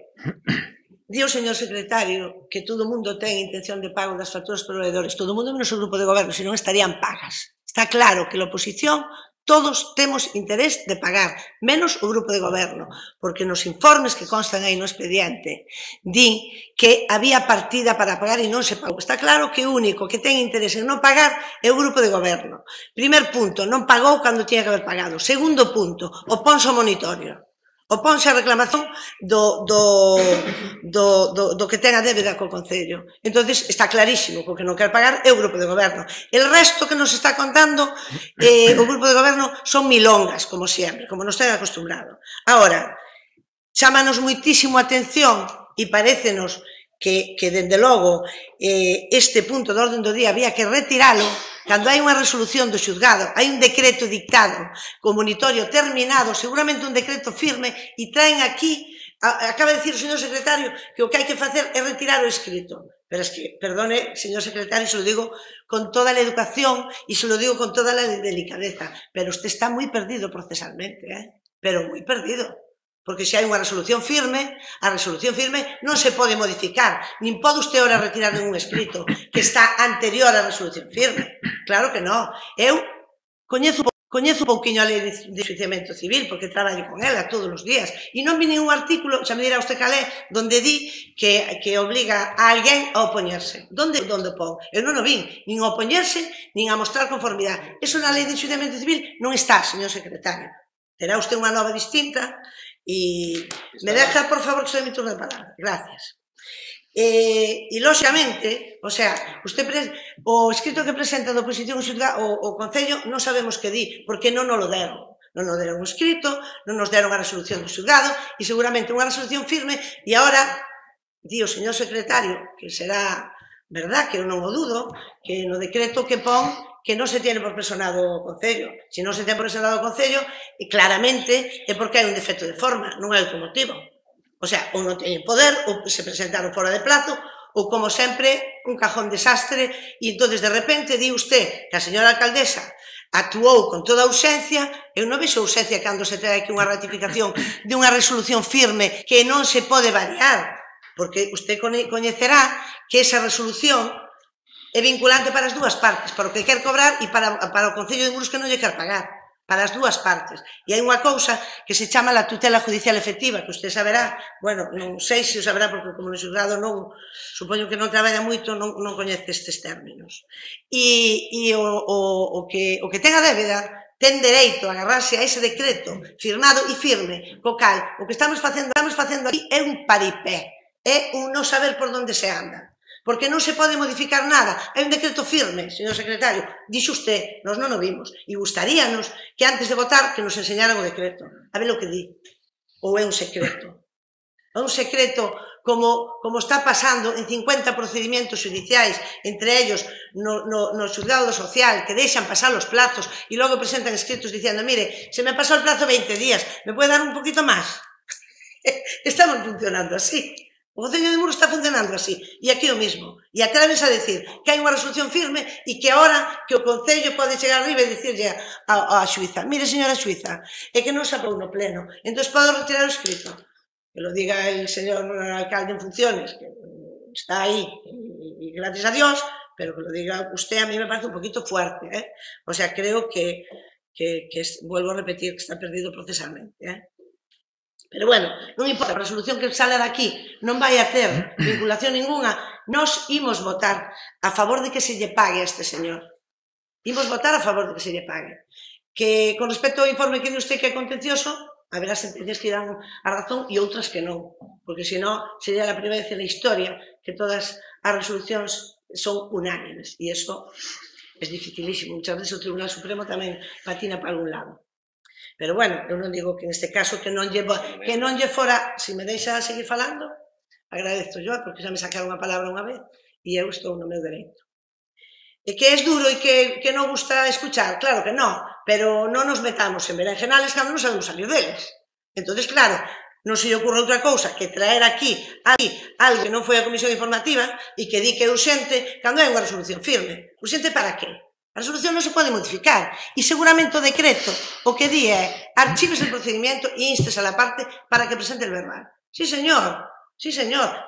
di o señor secretario que todo o mundo ten intención de pago das facturas proveedores, todo o mundo menos o grupo de goberno, senón estarían pagas. Está claro que la oposición todos temos interés de pagar, menos o grupo de goberno, porque nos informes que constan aí no expediente di que había partida para pagar e non se pagou. Está claro que o único que ten interés en non pagar é o grupo de goberno. Primer punto, non pagou cando tiña que haber pagado. Segundo punto, oponse ao monitorio. Oponse a reclamación do que ten a débeda co Concello. Entonces está clarísimo que o que non quer pagar é o grupo de goberno. El resto que nos está contando o grupo de goberno son milongas, como sempre, como nos ten acostumbrado. Ahora, chámanos moitísimo a atención e parécenos que dende logo este punto de orden do día había que retiralo cando hai unha resolución do xuzgado, hai un decreto dictado co monitorio terminado, seguramente un decreto firme, e traen aquí Acaba de dicir o señor secretario que o que hai que facer é retirar o escrito. Pero es que, perdone, señor secretario, se lo digo con toda la educación y se lo digo con toda la delicadeza, pero usted está moi perdido procesalmente, pero moi perdido. Porque se hai unha resolución firme, a resolución firme non se pode modificar, nin pode usted ora retirar ningún escrito que está anterior á resolución firme. Claro que non. Eu coñezo un pouquiño a lei de enjuiciamento civil, porque traballo con ela todos os días, e non vi ningún artículo, xa me dirá usted calé, donde di que obliga a alguén a opoñerse. Donde pon? Eu non o vin, nin a opoñerse, nin a mostrar conformidade. Eso na lei de enjuiciamento civil non está, señor secretario. Terá usted unha nova distinta e me deja, por favor, que soy mi turno de palabra. Gracias. E, lóxicamente, o sea, o escrito que presenta da oposición o Concello non sabemos que di, porque non nos lo deron. Non nos deron o escrito, non nos deron a resolución do xulgado e seguramente unha resolución firme e agora di o señor secretario, que será verdad, que eu non o dudo, que no decreto que pon que non se tiene por personado o Concello. Se non se ten por personado o Concello, claramente é porque hai un defecto de forma, non hai outro motivo. O sea, ou non teñen poder, ou se presentaron fora de plazo, ou, como sempre, un cajón desastre, e entón, de repente, di usted que a señora alcaldesa actuou con toda a ausencia. Eu non vexo ausencia cando se trae aquí unha ratificación de unha resolución firme que non se pode variar, porque usted coñecerá que esa resolución é vinculante para as dúas partes, para o que quer cobrar e para o Concello de Muros que non lle quer pagar, para as dúas partes. E hai unha cousa que se chama la tutela judicial efectiva, que usted saberá, bueno, non sei se o saberá, porque como no xulgado non, supoño que non traballa moito, non coñece estes términos. E o que ten a débeda ten dereito a agarrarse a ese decreto firmado e firme, co cal o que estamos facendo aquí é un paripé, é un non saber por onde se anda. Porque non se pode modificar nada. Hai un decreto firme, señor secretario. Dixo usted, nós non o vimos. E gustaríanos que antes de votar que nos enseñaran o decreto. A ver o que di. Ou é un secreto. É un secreto como está pasando en 50 procedimentos judiciais, entre ellos no xulgado social, que deixan pasar os plazos e logo presentan escritos diciendo, mire, se me pasou el plazo 20 días, ¿me puede dar un poquito máis? Estamos funcionando así. O Concello de Muros está funcionando así, e aquí o mismo. E atreves a decir que hai unha resolución firme e que agora que o Concello pode chegar arriba e dicirlle a xuiza, mire, señora xuiza, é que non se aprobou no pleno, entón podo retirar o escrito. Que lo diga el señor alcalde en funciones, que está aí, e gracias a Dios, pero que lo diga usted a mí me parece un poquito fuerte, O sea, creo que vuelvo a repetir, que está perdido procesalmente, Pero bueno, non importa, a resolución que sale daqui non vai a ter vinculación ninguna, nós imos votar a favor de que se lle pague a este señor. Imos votar a favor de que se lle pague. Que con respecto ao informe que di usted que é contencioso, haberá sentencias que dan a razón e outras que non, porque senón sería a primeira vez na historia que todas as resolucións son unánimes, e iso é dificilísimo. Muchas veces o Tribunal Supremo tamén patina para algún lado. Pero bueno, eu non digo que neste caso que non lle fora, se me deixa seguir falando, agradezo yo, porque xa me sacaron a palabra unha vez e eu estou no meu dereito. E que é duro e que non gusta escuchar, claro que non, pero non nos metamos en berenjenales cando non sabemos salir deles. Entón, claro, non se lle ocurre outra cousa que traer aquí algo que non foi a comisión informativa e que di que é urxente cando hai unha resolución firme. Urxente para que? A resolución non se pode modificar e seguramente o decreto o que di é archives el procedimiento e instes a la parte para que presente el verbal. Sí, señor,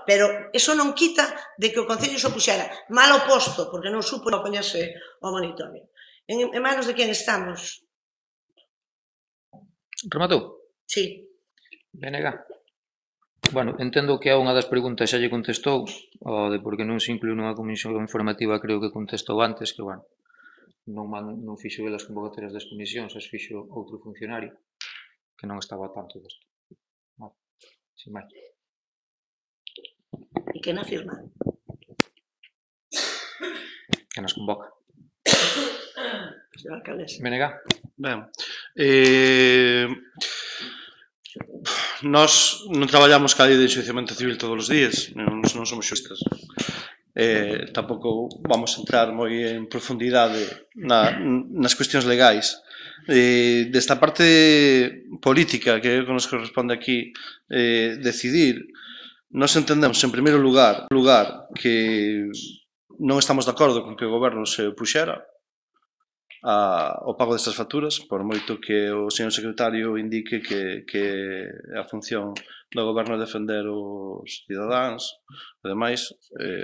pero eso non quita de que o Concello se opuxera mal oposto, porque non supo opoñerse ao monitorio. En manos de quen estamos? Rematou? Sí. BNG. Bueno, entendo que a unha das preguntas xa lle contestou, o de por que non se incluiu nunha comisión informativa, creo que contestou antes, que, bueno, non fixo ele as convocatorias das comisións, as fixo outro funcionario que non estaba ao tanto desto. Vale, sin máis. E que na firma? Que nas convoca. Señor alcaldesa. BNG. Ben, nós non traballamos ca lei de enxuiciamento civil todos os días, non somos xustas. Tampouco vamos a entrar moi en profundidade nas cuestións legais, Desta parte política que é o que nos corresponde aquí decidir, nós entendemos en primeiro lugar que non estamos de acordo con que o goberno se opuxera ao pago destas facturas, por moito que o señor secretario indique que a función do goberno é defender os cidadáns. Ademais,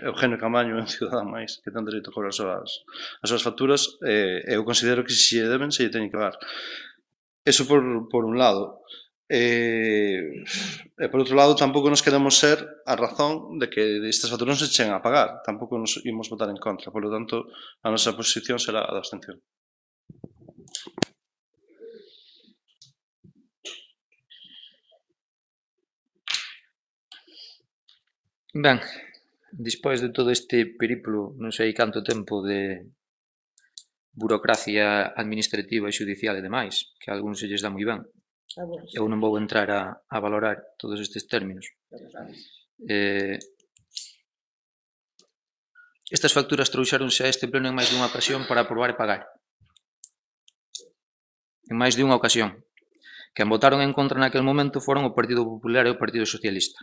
Eugenio Camaño é un cidadán máis que ten dereito a cobrar as súas facturas, eu considero que se lle deben, se lle teñen que dar. Eso por un lado. E por outro lado, tampouco nos queremos ser a razón de que estas facturas non se cheguen a pagar. Tampouco nos imos votar en contra. Por lo tanto, a nosa posición será a de abstención. Ben, despois de todo este periplo, non sei canto tempo de burocracia administrativa e xudicial e demais, que a algúns se lles dá moi ben. Eu non vou entrar a valorar todos estes términos. Estas facturas trouxeronse a este pleno en máis dunha ocasión para aprobar e pagar. En máis de unha ocasión. Quen votaron en contra naquel momento foron o Partido Popular e o Partido Socialista.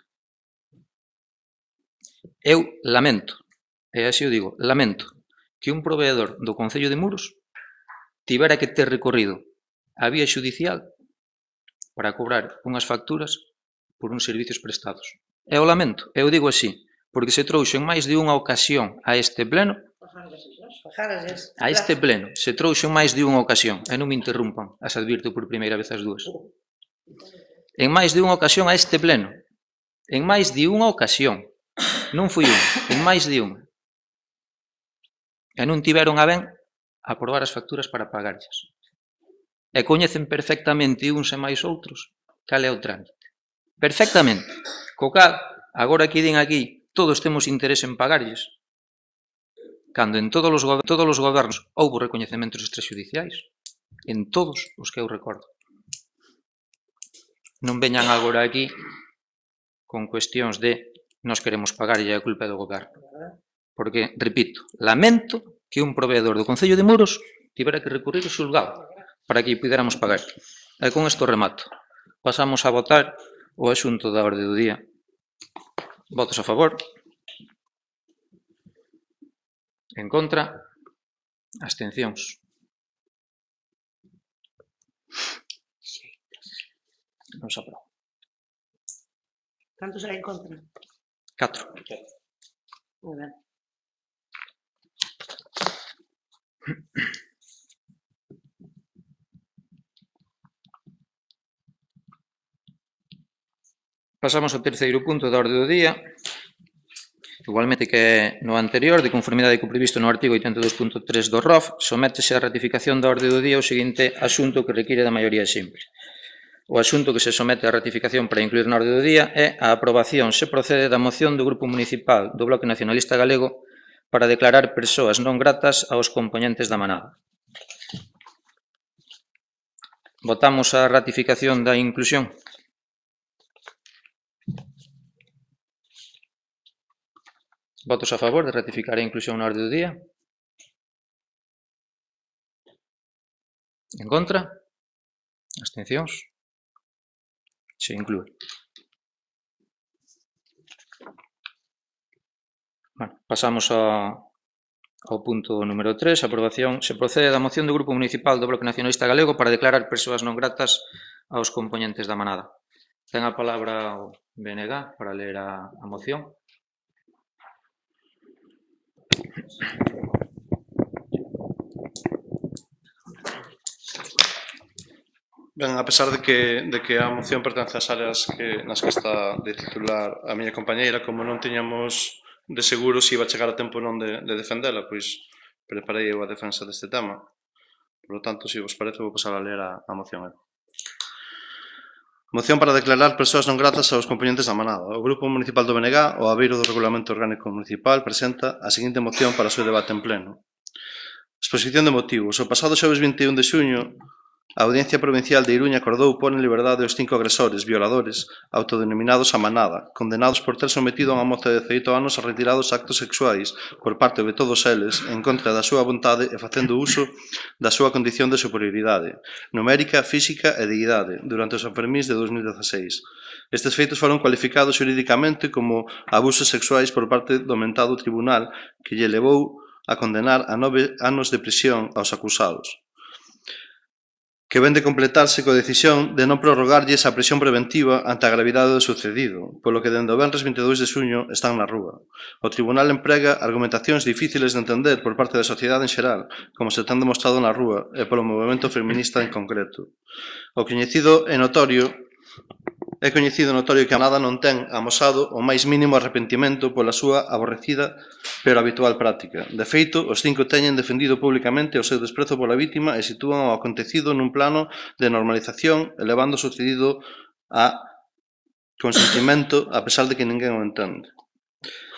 Eu lamento, e así o digo, lamento, que un proveedor do Concello de Muros tivera que ter recorrido a vía xudicial para cobrar unhas facturas por uns servicios prestados. E o lamento, eu digo así, porque se trouxo en máis de unha ocasión a este pleno, se trouxo en máis de unha ocasión, e non me interrumpan, as advirto por primeira vez as dúas. En máis de unha ocasión a este pleno, en máis de unha ocasión, non foi unha, en máis de unha. E non tiveron a ben aprobar as facturas para pagarllas. E coñecen perfectamente uns e máis outros cal é o trámite. Perfectamente. Co cal, agora que din aquí, todos temos interés en pagarlles, cando en todos os gobernos houbo recoñecementos extrajudiciais, en todos os que eu recordo. Non veñan agora aquí con cuestións de nós queremos pagarlle a culpa do goberno. Porque, repito, lamento que un proveedor do Concello de Muros tivera que recurrir ao xulgado para que puidéramos pagar. E con isto remato. Pasamos a votar o asunto da orde do día. Votos a favor. En contra. Abstencións. Non se aprova. Cantos hai en contra? 4. Moi ben. Pasamos ao terceiro punto da orde do día, igualmente que no anterior, de conformidade co previsto no artigo 82.3 do ROF, sométese a ratificación da orde do día o seguinte asunto que require da maioría simple. O asunto que se somete a ratificación para incluir na orde do día é a aprobación, se procede, da moción do Grupo Municipal do Bloque Nacionalista Galego para declarar persoas non gratas aos compoñentes da manada. Votamos a ratificación da inclusión. Votos a favor de ratificar a inclusión na orde do día? En contra? Abstencións? Se inclúe. Bueno, pasamos ao punto número 3, aprobación. Se procede da moción do Grupo Municipal do Bloque Nacionalista Galego para declarar persoas non gratas aos compoñentes da manada. Ten a palabra o BNG para ler a moción. Ben, a pesar de que a moción pertence ás áreas nas que está de titular a miña compañeira, como non tiñamos de seguro se iba a chegar a tempo non de defendela, pois preparei eu a defensa deste tema. Por lo tanto, se vos parece, vou pasar a ler a moción. Moción para declarar persoas non gratas aos componentes da manada. O Grupo Municipal do BNG, ao abeiro do Regulamento Orgánico Municipal, presenta a seguinte moción para o seu debate en pleno. Exposición de motivos. O pasado xoves 21 de xuño, A Audiencia Provincial de Iruña acordou pôr en liberdade os 5 agresores, violadores, autodenominados a manada, condenados por ter sometido a unha moza de 18 anos a retirados actos sexuais por parte de todos eles, en contra da súa vontade e facendo uso da súa condición de superioridade, numérica, física e de idade, durante os Sanfermís de 2016. Estes feitos foron cualificados xurídicamente como abusos sexuais por parte do mentado tribunal que lle levou a condenar a 9 anos de prisión aos acusados, que ven de completarse coa decisión de non prorrogarlles a prisión preventiva ante a gravidade do sucedido, polo que dende o venres 22 de xuño están na rúa. O tribunal emprega argumentacións difíciles de entender por parte da sociedade en xeral, como se ten demostrado na rúa, e polo movimento feminista en concreto. É coñecido e notorio que a manada non ten amosado o máis mínimo arrepentimento pola súa aborrecida pero habitual práctica. De feito, os 5 teñen defendido públicamente o seu desprezo pola vítima e sitúan o acontecido nun plano de normalización, elevando o sucedido a consentimento a pesar de que ninguén o entende.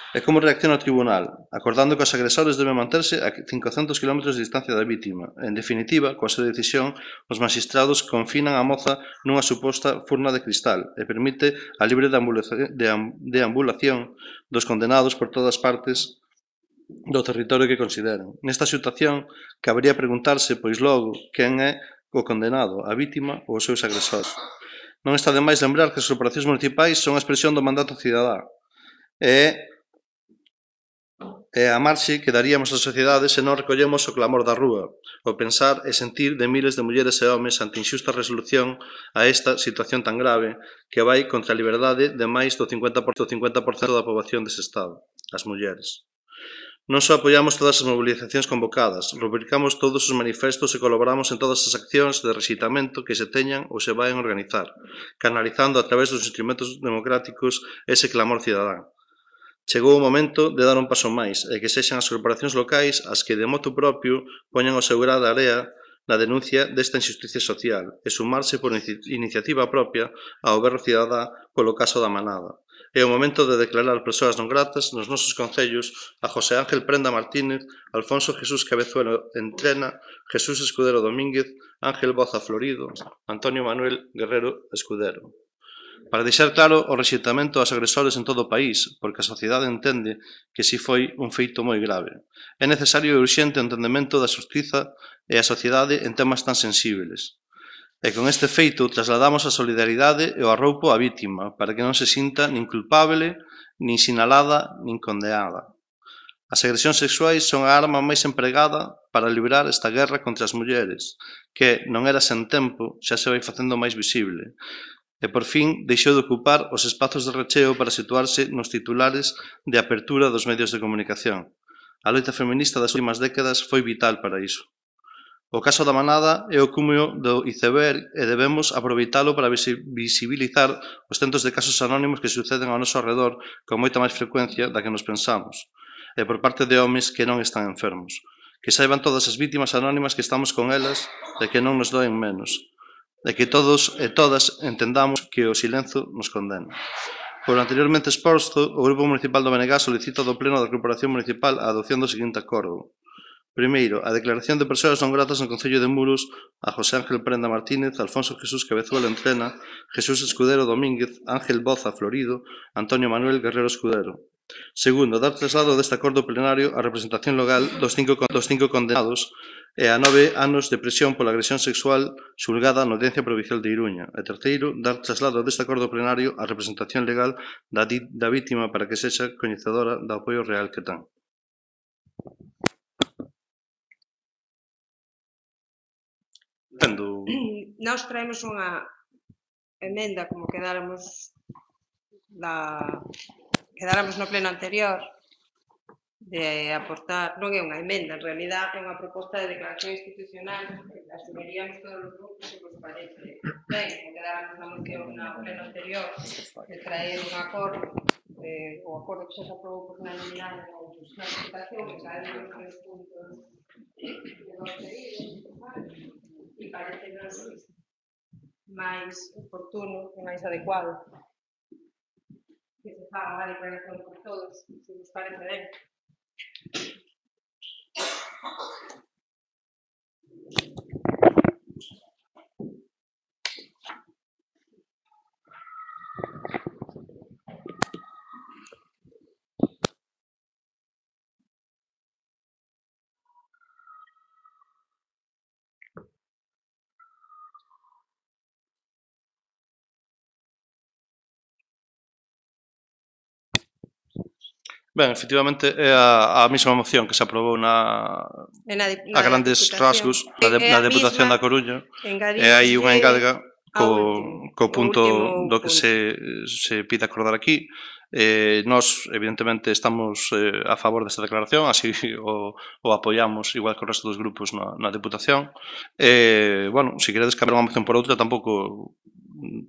E como reacciona o tribunal? Acordando que os agresores deben manterse a 500 km de distancia da vítima. En definitiva, coa súa decisión, os magistrados confinan a moza nunha suposta furna de cristal e permite a libre deambulación dos condenados por todas partes do territorio que consideren. Nesta situación, cabería preguntarse, pois logo, quen é o condenado, a vítima ou os seus agresores. Non está de máis lembrar que as corporacións municipais son a expresión do mandato cidadá e a marxe que daríamos á sociedade se non recollemos o clamor da rúa, o pensar e sentir de miles de mulleres e homes ante injusta resolución a esta situación tan grave que vai contra a liberdade de máis do 50% da poboación dese Estado, as mulleres. Non só apoiamos todas as mobilizacións convocadas, rubricamos todos os manifestos e colaboramos en todas as accións de rexeitamento que se teñan ou se vayan a organizar, canalizando a través dos instrumentos democráticos ese clamor cidadán. Chegou o momento de dar un paso máis e que sexan as corporacións locais as que de motu propio poñan o seu grao de area na denuncia desta injusticia social e sumarse por iniciativa propia ao berro cidadá polo caso da manada. É o momento de declarar persoas non gratas nos nosos concellos a José Ángel Prenda Martínez, Alfonso Jesús Cabezuelo Entrena, Jesús Escudero Domínguez, Ángel Boza Florido, Antonio Manuel Guerrero Escudero. Para deixar claro o rexeitamento aos agresores en todo o país, porque a sociedade entende que si foi un feito moi grave. É necesario e urxente o entendemento da xustiza e a sociedade en temas tan sensibles. E con este feito trasladamos a solidaridade e o arroupo á vítima, para que non se sinta nin culpable, nin sinalada, nin condenada. As agresións sexuais son a arma máis empregada para librar esta guerra contra as mulleres, que, non era sen tempo, xa se vai facendo máis visible. E por fin deixou de ocupar os espazos de recheo para situarse nos titulares de apertura dos medios de comunicación. A loita feminista das últimas décadas foi vital para iso. O caso da manada é o cúmulo do iceberg e debemos aproveitalo para visibilizar os centos de casos anónimos que suceden ao noso arredor con moita máis frecuencia da que nos pensamos, e por parte de homes que non están enfermos. Que saiban todas as vítimas anónimas que estamos con elas e que non nos doen menos. E que todos e todas entendamos que o silencio nos condena. Por anteriormente exposto, o Grupo Municipal do Benegá solicita do Pleno da Corporación Municipal a adopción do seguinte acordo. Primeiro, a declaración de persoas non gratas no Concello de Muros a José Ángel Prenda Martínez, Alfonso Jesús Cabezuelo Entrena, Jesús Escudero Domínguez, Ángel Boza Florido, Antonio Manuel Guerrero Escudero. Segundo, dar traslado deste acordo plenario á representación legal dos cinco condenados e a 9 anos de prisión pola agresión sexual xulgada na Audiencia Provincial de Iruña. E terceiro, dar traslado deste acordo plenario á representación legal da vítima para que sexa coñecedora do apoio real que ten. Nós traemos unha emenda como quedáramos no pleno anterior de aportar, non é unha emenda, en realidad é unha proposta de declaración institucional que la asumiríamos todos os grupos se vos parece ben, como quedáramos no pleno anterior de traer un acordo o acordo que xa se aprobou por unanimidade ou na aplicación que sabemos os puntos de dos pedidos e parecenos máis oportuno e máis adecuado que se faga a declaración por todos, se vos parece ben. Ben, efectivamente, é a mesma moción que se aprobou a grandes rasgos na Deputación da Coruña, e hai unha engadga co punto do que se pide acordar aquí. Nós, evidentemente, estamos a favor desta declaración, así o apoiamos igual que o resto dos grupos na Deputación. Bueno, se queredes cambiar unha moción por outra, tampouco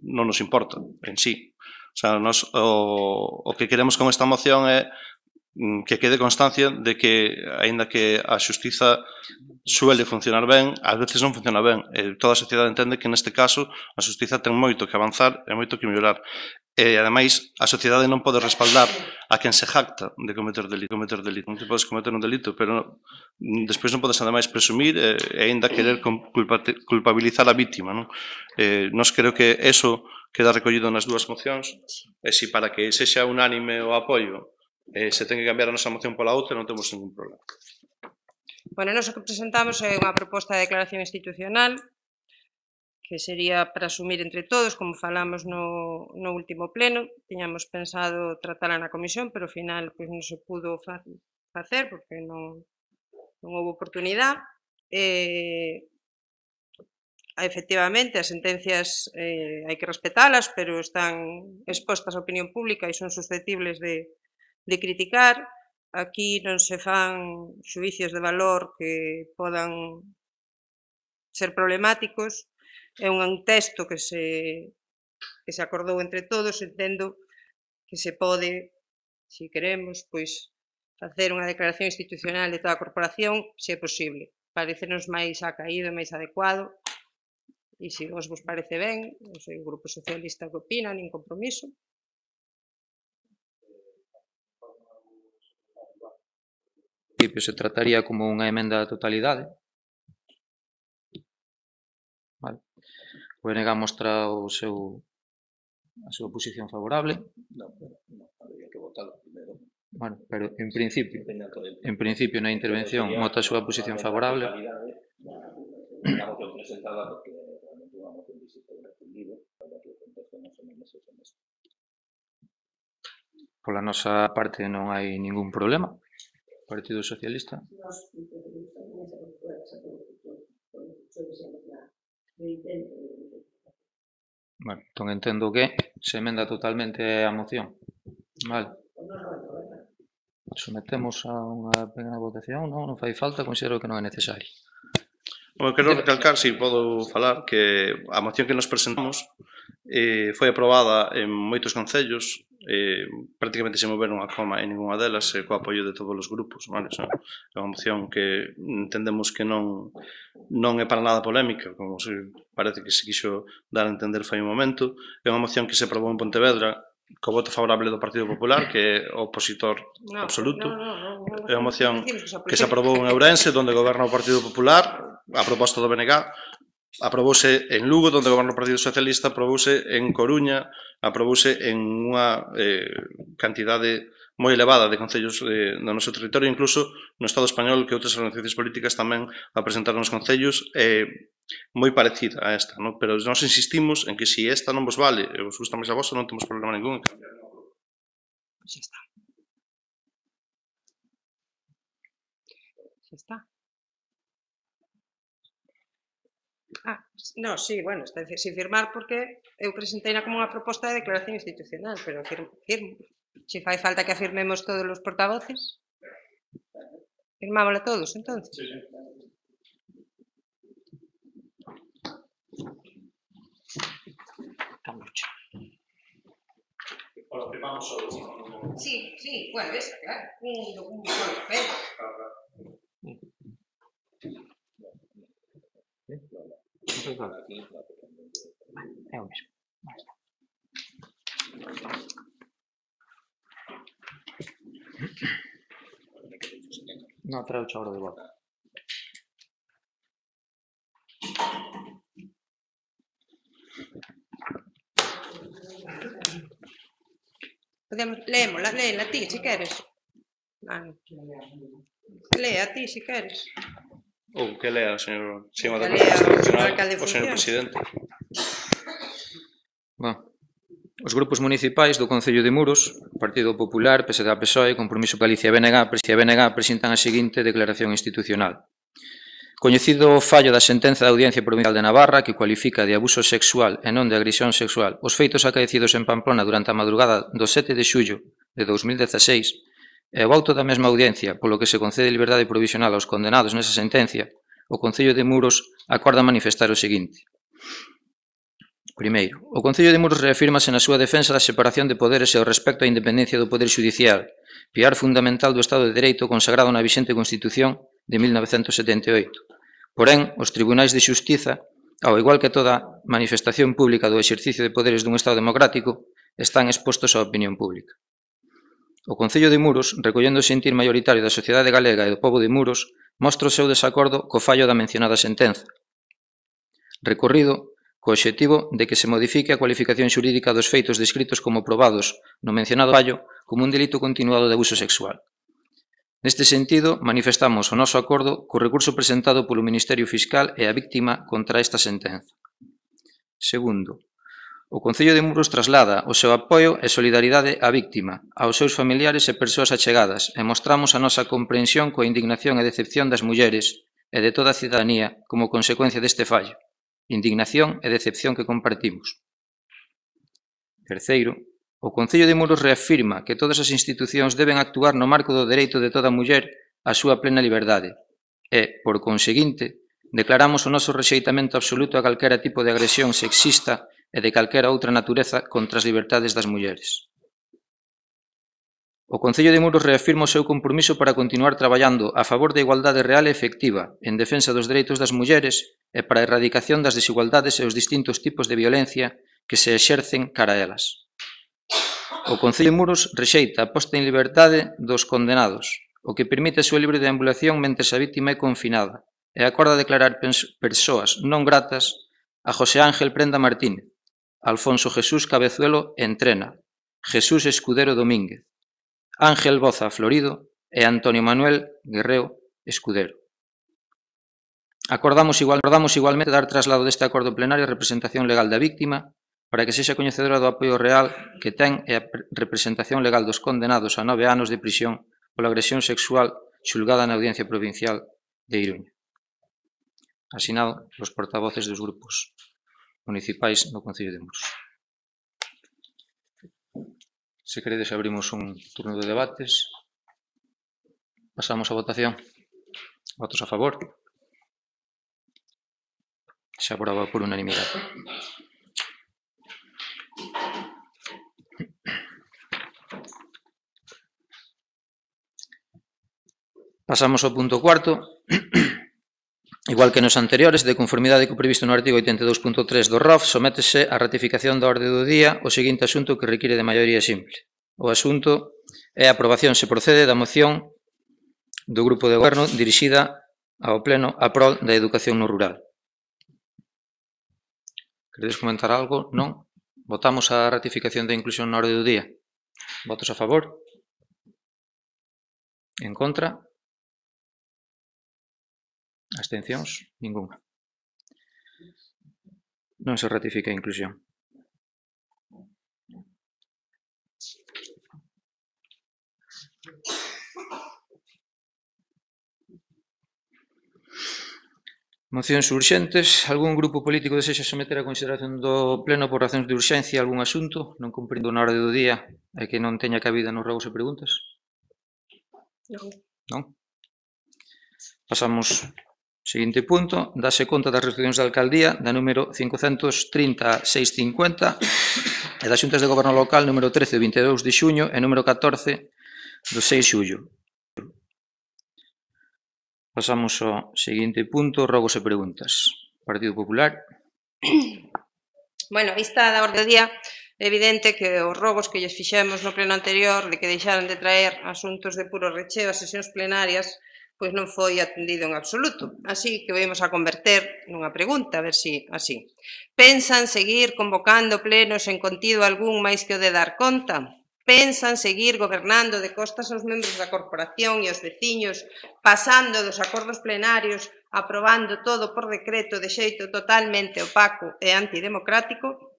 non nos importa en sí. O sea, nós o que queremos con esta moción é que quede constancia de que, aínda que a xustiza suele funcionar ben, ás veces non funciona ben. Toda a sociedade entende que neste caso a xustiza ten moito que avanzar e moito que mellorar. E, ademais, a sociedade non pode respaldar a quen se jacta de cometer delito. Non te podes cometer un delito, pero despois non podes, ademais, presumir e aínda querer culpabilizar a víctima. Nos creo que eso queda recollido nas dúas mocións, e se para que sexa unánime o apoio se ten que cambiar a nosa moción pola outra, non temos ningún problema. Bueno, nós o que presentamos é unha proposta de declaración institucional que sería para asumir entre todos, como falamos no último pleno. Tiñamos pensado tratala na comisión, pero ao final non se pudo facer porque non houve oportunidade. Efectivamente, as sentencias hai que respetalas, pero están expostas á opinión pública e son susceptibles de criticar. Aquí non se fan xuicios de valor que podan ser problemáticos. É un texto que se acordou entre todos. Entendo que se pode, se queremos, pois facer unha declaración institucional de toda a corporación, se é posible. Parecenos máis acaído, máis adecuado, e se vos parece ben, non sei o Grupo Socialista que opina, nin compromiso. Se trataría como unha emenda á totalidade. Vale. O BNG mostra a súa posición favorable. Non, habría que votarlo primeiro. Bueno, pero en principio na intervención mota a súa posición favorable. A moción presentada porque realmente unha moción visita de refundido, para que o contexto non se me meses en esto. Pola nosa parte non hai ningún problema. Partido Socialista. Bueno, entón entendo que se emenda totalmente a moción. Vale. Sometemos a unha pequena votación, non fai falta, considero que non é necesario. Bueno, quero recalcar, se podo falar, que a moción que nos presentamos foi aprobada en moitos concellos, prácticamente se moveron a coma en ninguna delas, co apoio de todos os grupos. É unha moción que entendemos que non é para nada polémica, como parece que se quixo dar a entender fai un momento. É unha moción que se aprobou en Pontevedra co voto favorable do Partido Popular, que é o opositor absoluto. É unha moción que se aprobou en Ourense, onde goberna o Partido Popular, a proposta do BNG. Aprobouse en Lugo, onde goberna o Partido Socialista, aprobouse en Coruña, aprobouse en unha cantidade moi elevada de concellos do noso territorio, incluso no Estado español, que outras organizacións políticas tamén apresentaron os concellos moi parecida a esta, pero nós insistimos en que se esta non vos vale e vos gusta máis a vosa, non temos problema ningún en cambiar. Xa está. Xa está. No, sí, bueno, está sin firmar porque eu presenteina como unha proposta de declaración institucional, pero firmo. Se fai falta que afirmemos todos os portavoces, firmámosla todos, entonces. Sí. Os firmamos todos. Sí, bueno, esa, claro, un solo papel. É o mesmo. Non, trae o chauro de volta. Léela a ti, se queres. Lea a ti, se queres. Ou que lea o señor o señor presidente. Bueno, Os grupos municipais do Concello de Muros, Partido Popular, PSD-PSOE, Compromiso Galicia-BNG, presentan a seguinte declaración institucional. Coñecido o fallo da sentenza da Audiencia Provincial de Navarra que cualifica de abuso sexual e non de agresión sexual os feitos acaecidos en Pamplona durante a madrugada do 7 de xullo de 2016 e o auto da mesma audiencia polo que se concede liberdade provisional aos condenados nesa sentencia, o Concello de Muros acorda manifestar o seguinte. Primeiro, o Concello de Muros reafírmase na súa defensa da separación de poderes e o respecto á independencia do Poder Xudicial, piar fundamental do Estado de Dereito consagrado na vixente Constitución de 1978. Porén, os tribunais de xustiza, ao igual que toda manifestación pública do exercicio de poderes dun Estado democrático, están expostos á opinión pública. O Concello de Muros, recollendo o sentir maioritario da sociedade galega e do pobo de Muros, mostra o seu desacordo co fallo da mencionada sentenza. Recorrido co obxectivo de que se modifique a cualificación xurídica dos feitos descritos como probados no mencionado fallo como un delito continuado de abuso sexual. Neste sentido, manifestamos o noso acordo co recurso presentado polo Ministerio Fiscal e a víctima contra esta sentenza. Segundo, o Concello de Muros traslada o seu apoio e solidaridade á víctima, aos seus familiares e persoas achegadas e mostramos a nosa comprensión coa indignación e decepción das mulleres e de toda a cidadanía como consecuencia deste fallo. Indignación e decepción que compartimos. Terceiro, o Concello de Muros reafirma que todas as institucións deben actuar no marco do dereito de toda muller á súa plena liberdade e, por conseguinte, declaramos o noso rexeitamento absoluto a calquera tipo de agresión sexista e de calquera outra natureza contra as libertades das mulleres. O Concello de Muros reafirma o seu compromiso para continuar traballando a favor da igualdade real e efectiva, en defensa dos dereitos das mulleres e para a erradicación das desigualdades e os distintos tipos de violencia que se exercen cara a elas. O Concello de Muros rexeita a posta en liberdade dos condenados, o que permite a súa libre deambulación mentres a vítima é confinada, e acorda declarar persoas non gratas a José Ángel Prenda Martínez, Alfonso Jesús Cabezuelo Entrena, Jesús Escudero Domínguez, Ángel Boza Florido e Antonio Manuel Guerrero Escudero. Acordamos igualmente dar traslado deste acordo plenario a representación legal da víctima para que sexa coñecedora do apoio real que ten e a representación legal dos condenados a 9 anos de prisión pola agresión sexual xulgada na Audiencia Provincial de Iruña. Asinado os portavoces dos grupos municipais no Concello de Muros. Se queredes abrimos un turno de debates. Pasamos a votación. Votos a favor. Se aprova por unanimidade. Pasamos ao punto cuarto. Igual que nos anteriores, de conformidade co previsto no artigo 82.3 do ROF, sométese a ratificación da orde do día o seguinte asunto que require de maioría simple. O asunto é a aprobación se procede da moción do Grupo de Goberno dirixida ao Pleno a prol da educación no rural. Queredes comentar algo? Non? Votamos a ratificación da inclusión na orde do día. Votos a favor? En contra? Abstencións? Ninguna. Non se ratifica a inclusión. Mocións urxentes. Algún grupo político desexa someter a consideración do Pleno por razóns de urxencia algún asunto, non cumprindo na orde do día e que non teña cabida nos rogos e preguntas? Non? Pasamos ao seguinte punto. Dase conta das resolucións da Alcaldía da número 530-650 e das Xuntas de Goberno Local número 13 do 22 de xuño e número 14 do 6 de xullo. Pasamos ao seguinte punto, rogos e preguntas. Partido Popular. Bueno, vista da orde do día, é evidente que os rogos que lles fixemos no pleno anterior de que deixaran de traer asuntos de puro recheo a sesións plenarias, pois non foi atendido en absoluto. Así que vamos a converter nunha pregunta, a ver se así. Pensan seguir convocando plenos en contido algún máis que o de dar conta? Pensan seguir gobernando de costas aos membros da corporación e aos veciños, pasando dos acordos plenarios, aprobando todo por decreto de xeito totalmente opaco e antidemocrático?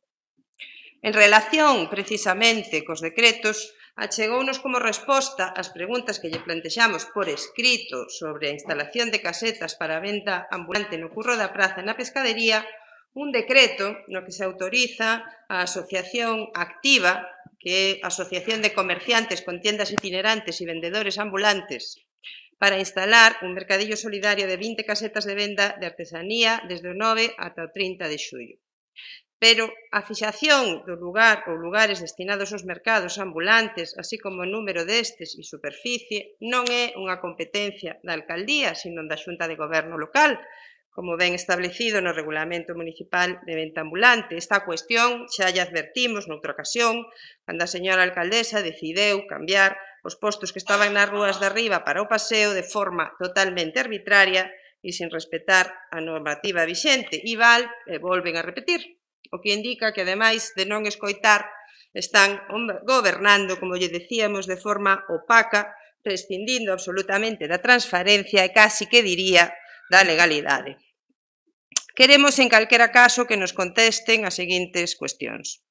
En relación, precisamente, cos decretos, achegounos como resposta ás preguntas que lle plantexamos por escrito sobre a instalación de casetas para a venda ambulante no curro da praza e na pescadería, un decreto no que se autoriza a Asociación Activa, que é a Asociación de Comerciantes con Tiendas Itinerantes e Vendedores Ambulantes, para instalar un mercadillo solidario de 20 casetas de venda de artesanía desde o 9 ata o 30 de xullo. Pero a fixación do lugar ou lugares destinados aos mercados ambulantes, así como o número destes e superficie, non é unha competencia da alcaldía, sino da Xunta de Goberno local, como ben establecido no Regulamento Municipal de Venta Ambulante. Esta cuestión xa lle advertimos noutra ocasión, cando a señora alcaldesa decideu cambiar os postos que estaban nas rúas de arriba para o paseo de forma totalmente arbitraria e sin respetar a normativa vixente. E volven a repetir. O que indica que, ademais de non escoitar, están gobernando, como lle decíamos, de forma opaca, prescindindo absolutamente da transparencia e casi que diría da legalidade. Queremos, en calquera caso, que nos contesten as seguintes cuestións.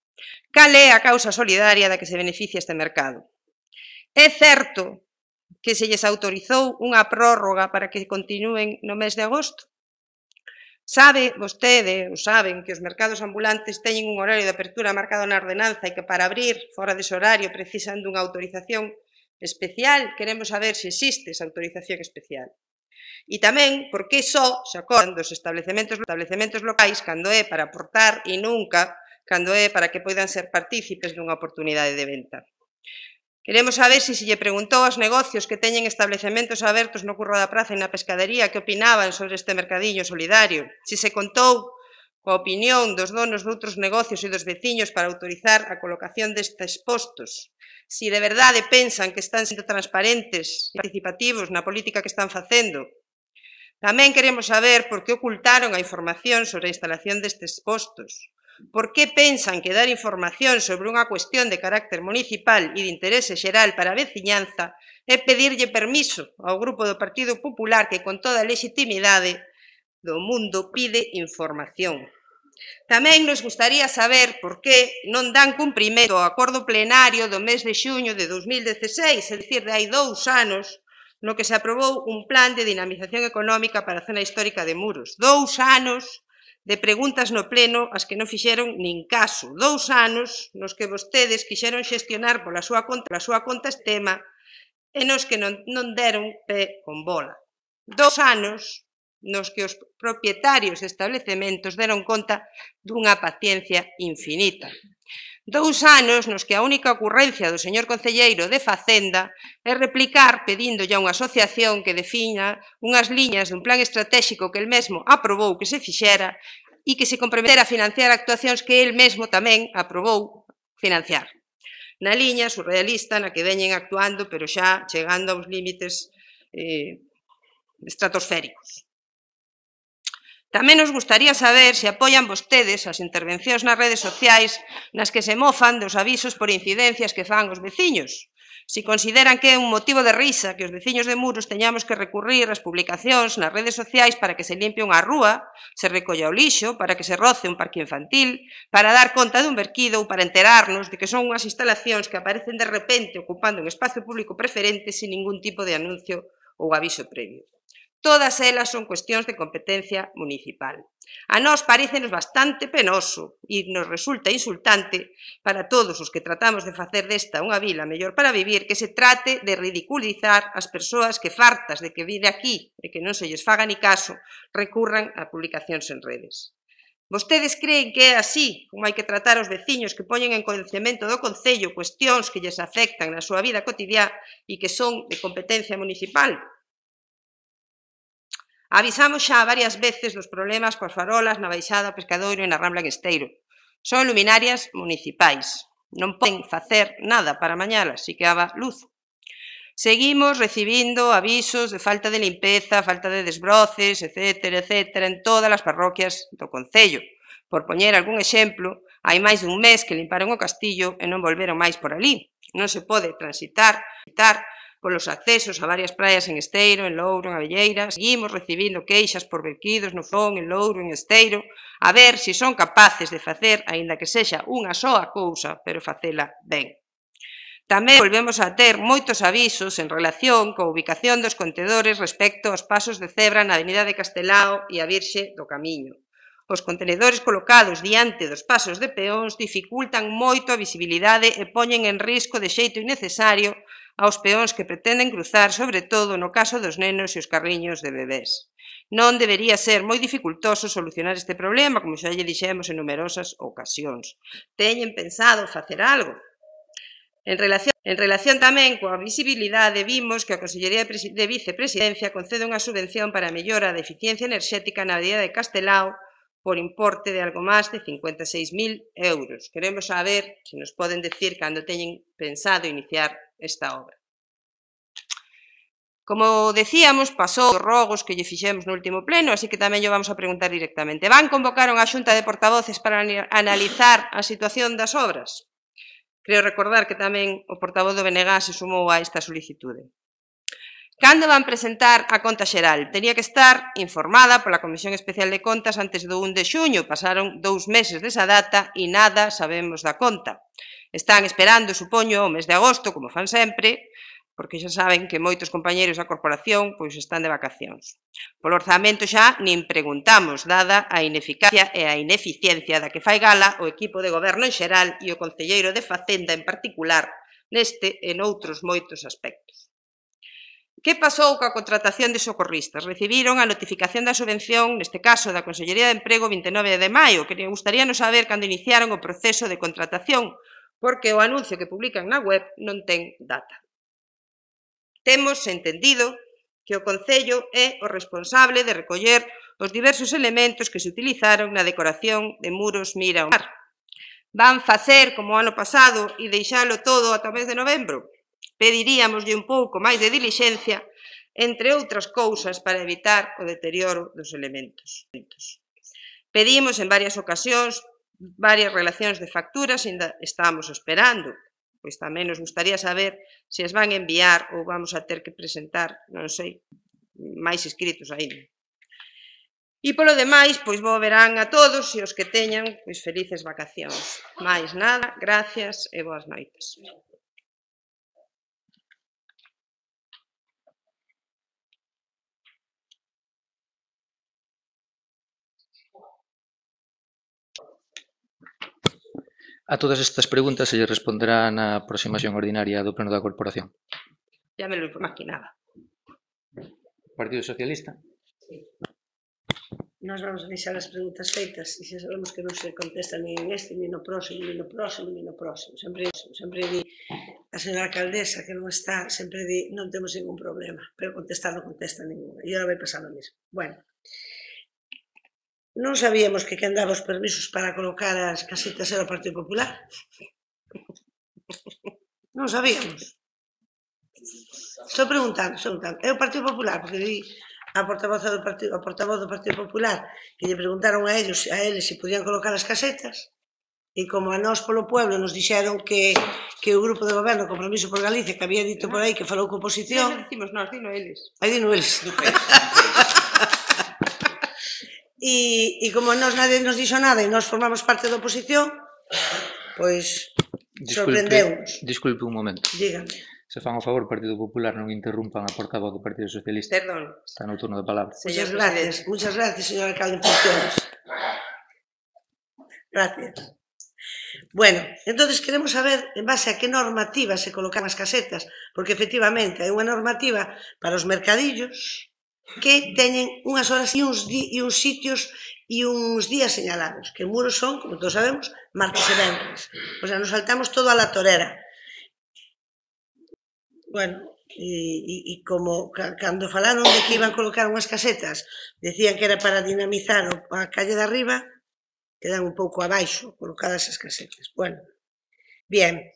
Cal é a causa solidaria da que se beneficia este mercado? É certo que se lles autorizou unha prórroga para que continúen no mes de agosto? Sabe vostede, ou saben, que os mercados ambulantes teñen un horario de apertura marcado na ordenanza e que para abrir fora dese horario precisan dunha autorización especial? Queremos saber se existe esa autorización especial. E tamén, por que só se acordan dos establecementos locais cando é para aportar e nunca cando é para que poidan ser partícipes dunha oportunidade de venta? Queremos saber se lle preguntou aos negocios que teñen establecementos abertos no curro da praza e na pescadería que opinaban sobre este mercadillo solidario, se se contou coa opinión dos donos de outros negocios e dos veciños para autorizar a colocación destes postos, se de verdade pensan que están sendo transparentes e participativos na política que están facendo. Tamén queremos saber por que ocultaron a información sobre a instalación destes postos. Por que pensan que dar información sobre unha cuestión de carácter municipal e de interese xeral para a veciñanza é pedirlle permiso ao Grupo do Partido Popular que con toda a legitimidade do mundo pide información? Tamén nos gustaría saber por que non dan cumprimento ao acordo plenario do mes de xuño de 2016, é dicir, de hai 2 anos, no que se aprobou un plan de dinamización económica para a zona histórica de Muros. 2 anos de preguntas no pleno as que non fixeron nin caso. 2 anos nos que vostedes quixeron xestionar pola súa conta este tema e nos que non deron pé con bola. 2 anos nos que os propietarios de establecementos deron conta dunha paciencia infinita. 2 anos nos que a única ocurrencia do señor concelleiro de Facenda é replicar pedíndolle a unha asociación que defina unhas liñas dun plan estratégico que el mesmo aprobou que se fixera e que se comprometera a financiar actuacións que el mesmo tamén aprobou financiar. Na liña surrealista na que veñen actuando, pero xa chegando aos límites estratosféricos. Tamén nos gustaría saber se apoian vostedes as intervencións nas redes sociais nas que se mofan dos avisos por incidencias que fan os veciños. Se consideran que é un motivo de risa que os veciños de Muros teñamos que recurrir ás publicacións nas redes sociais para que se limpie unha rúa, se recolla o lixo, para que se roce un parque infantil, para dar conta dun verquido ou para enterarnos de que son unhas instalacións que aparecen de repente ocupando un espazo público preferente sin ningún tipo de anuncio ou aviso previo. Todas elas son cuestións de competencia municipal. A nós parécenos bastante penoso e nos resulta insultante para todos os que tratamos de facer desta unha vila mellor para vivir que se trate de ridiculizar as persoas que, fartas de que vir aquí e que non se lles faga ni caso, recurran a publicacións en redes. Vostedes creen que é así como hai que tratar aos veciños que poñen en coñecemento do Concello cuestións que lles afectan na súa vida cotidiá e que son de competencia municipal? Avisamos xa varias veces dos problemas coas farolas na Baixada, Pescadoiro e na Rambla en Esteiro. Son luminarias municipais. Non poden facer nada para mañalas, si que haga luz. Seguimos recibindo avisos de falta de limpeza, falta de desbroces, etcétera, en todas as parroquias do Concello. Por poñer algún exemplo, hai máis dun mes que limparon o castillo e non volveron máis por ali. Non se pode transitar polos accesos a varias praias en Esteiro, en Louro, en Abelleira. Seguimos recibindo queixas por verquidos no Fron, en Louro, en Esteiro, a ver se son capaces de facer, aínda que sexa unha soa cousa, pero facela ben. Tamén volvemos a ter moitos avisos en relación coa ubicación dos contedores respecto aos pasos de cebra na avenida de Castelao e a Virxe do Camiño. Os contenedores colocados diante dos pasos de peóns dificultan moito a visibilidade e poñen en risco de xeito innecesario aos peóns que pretenden cruzar, sobre todo no caso dos nenos e os carriños de bebés. Non debería ser moi dificultoso solucionar este problema, como xa lle dixemos en numerosas ocasións. Teñen pensado facer algo? En relación tamén coa visibilidade, vimos que a Consellería de Vicepresidencia concede unha subvención para a mellora da eficiencia enerxética na avenida de Castelao por importe de algo máis de 56.000 euros. Queremos saber se nos poden decir cando teñen pensado iniciar esta obra. Como decíamos, pasou os rogos que lle fixemos no último pleno, así que tamén lle vamos a preguntar directamente. Van convocar unha xunta de portavoces para analizar a situación das obras? Creo recordar que tamén o portavoz do BNG se sumou a esta solicitude. Cando van presentar a conta xeral? Tenía que estar informada pola Comisión Especial de Contas antes do 1 de xuño. Pasaron 2 meses desa data e nada sabemos da conta. Están esperando, supoño, o mes de agosto, como fan sempre, porque xa saben que moitos compañeiros da corporación pois están de vacacións. Polo orzamento xa nin preguntamos, dada a ineficacia e a ineficiencia da que fai gala o equipo de goberno en xeral e o concelleiro de Facenda en particular, neste e noutros moitos aspectos. Que pasou coa contratación de socorristas? Recibiron a notificación da subvención, neste caso da Consellería de Emprego, 29 de maio, que gustaríanos saber cando iniciaron o proceso de contratación, porque o anuncio que publican na web non ten data. Temos entendido que o Concello é o responsable de recoller os diversos elementos que se utilizaron na decoración de muros mira ao mar. Van facer como o ano pasado e deixalo todo ata o mes de novembro? Pediríamoslle un pouco máis de dilixencia, entre outras cousas, para evitar o deterioro dos elementos. Pedimos en varias ocasións varias relacións de facturas e ainda estamos esperando. Pois tamén nos gustaría saber se as van enviar ou vamos a ter que presentar, non sei, máis escritos aínda. E polo demais, pois bo verán a todos e os que teñan pois felices vacacións. Máis nada, gracias e boas noites. A todas estas preguntas se lle responderá na próxima sesión ordinaria do Pleno da Corporación. Ya me lo imaginaba. Partido Socialista. Nós vamos a deixar as preguntas feitas e xa sabemos que non se contesta nin en este, nin no próximo, nin no próximo, nin no próximo. Sempre di a señora alcaldesa que non está, sempre di non temos ningún problema, pero contestar non contesta ningún. E ahora vai pasar o mesmo. Bueno, non sabíamos que quen daba os permisos para colocar as casitas era o Partido Popular. Non sabíamos. Estou preguntando. É o Partido Popular, porque di a portavoz do Partido Popular que lle preguntaron a eles se podían colocar as casetas e como a nós polo pueblo nos dixeron que o grupo de goberno Compromiso por Galicia que había dito por aí que falou con oposición. Non dicimos nós, dino eles. Aí dino eles. E como nós nadie nos dixo nada e nós formamos parte da oposición, pois sorprendeunos. Disculpe un momento. Dígame. Se fan o favor, Partido Popular, non interrumpan a portavoz do Partido Socialista. Perdón. Está no turno de palabra. Muchas gracias, señor alcalde, en funciones. Gracias. Bueno, entonces queremos saber en base a que normativa se colocan as casetas, porque efectivamente hai unha normativa para os mercadillos que teñen unhas horas e uns sitios e uns días señalados, que muros son, como todos sabemos, martes e venres. O sea, nos saltamos todo a la torera. Bueno, e como cando falaron de que iban a colocar unhas casetas, decían que era para dinamizar a calle de arriba, quedan un pouco abaixo colocadas as casetas. Bueno, bien,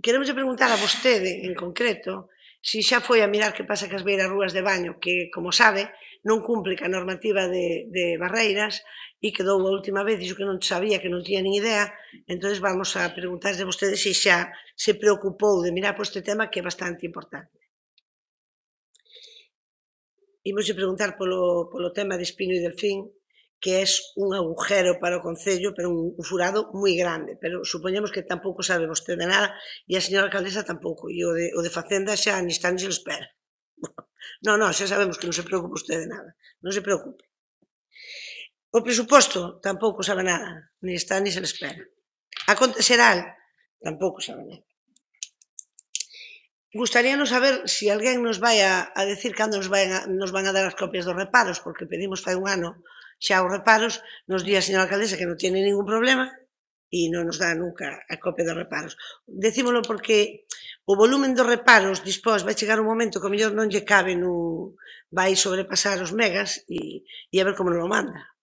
queremos preguntar a vostede en concreto se xa foi a mirar que pasa cas beiras rúas de baño, que, como sabe, non cumple ca normativa de barreiras e quedou a última vez, dixo que non sabía, que non tiña nin idea, entón vamos a preguntarse a vostedes se xa se preocupou de mirar por este tema que é bastante importante. Imos preguntar polo tema de Espino e Delfín, que é un agujero para o Concello, pero un furado moi grande, pero supoñemos que tampouco sabe vostede nada e a señora alcaldesa tampouco, e o de Facenda xa ni está ni se lo espera. Non, xa sabemos que non se preocupa usted de nada, non se preocupe. O presuposto tampouco sabe nada, ni está ni se le espera. A conta xeral tampouco sabe nada. Gustaríanos saber se alguén nos vai a decir cando nos van a dar as copias dos reparos, porque pedimos fai un ano xa os reparos, nos di a señora alcaldesa que non tiene ningún problema e non nos dá nunca a copia dos reparos. Decímolo porque o volumen dos reparos dispós vai chegar un momento que o mellor non lle cabe, vai sobrepasar os megas e a ver como nos lo manda.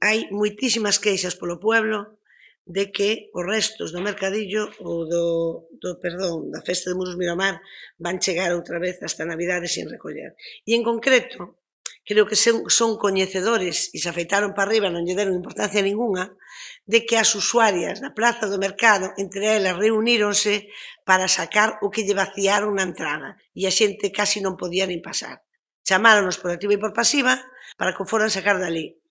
Hai moitísimas queixas polo pueblo de que os restos do mercadillo ou da festa de Muros Miramar van chegar outra vez hasta Navidade sin recoller. E en concreto, creo que son coñecedores e se afeitaron para arriba, non lle deron importancia ninguna, de que as usuarias da Praza do Mercado, entre elas, reuníronse para sacar o que lle vaciaron na entrada e a xente casi non podía nin pasar. Chamáronos por activa e por pasiva para que o foran sacar dali.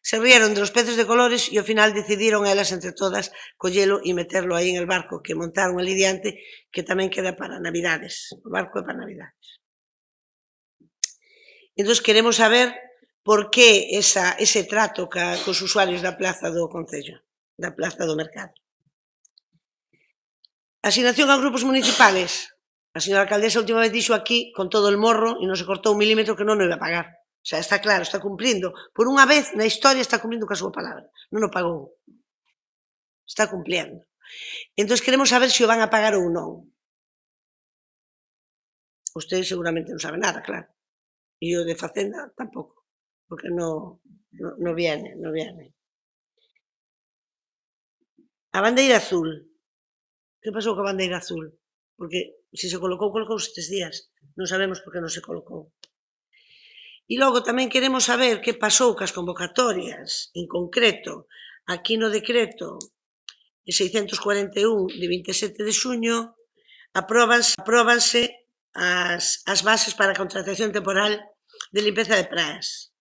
Se rieron de los peces de colores e ao final decidiron elas entre todas collelo e meterlo aí en el barco que montaron ali diante, que tamén queda para Navidades. O barco é para Navidades. Entón, queremos saber por que ese trato cos usuarios da plaza do Concello, da plaza do Mercado. Asignación aos grupos municipales. A señora alcaldesa a última vez dixo aquí, con todo el morro, e non se cortou un milímetro que non o iba a pagar. O sea, está claro, está cumplindo. Por unha vez na historia está cumplindo coa súa palabra. Non o pagou. Está cumpliendo. Entón, queremos saber se o van a pagar ou non. Usted seguramente non sabe nada, claro. E o de Facenda tampouco, porque non viene. A bandeira azul. Que pasou coa bandeira azul? Porque se se colocou estes días. Non sabemos por que non se colocou. E logo tamén queremos saber que pasou cas convocatorias, en concreto, aquí no decreto 641 de 27 de xuño, apróbanse as bases para a contratación temporal de limpeza de praias.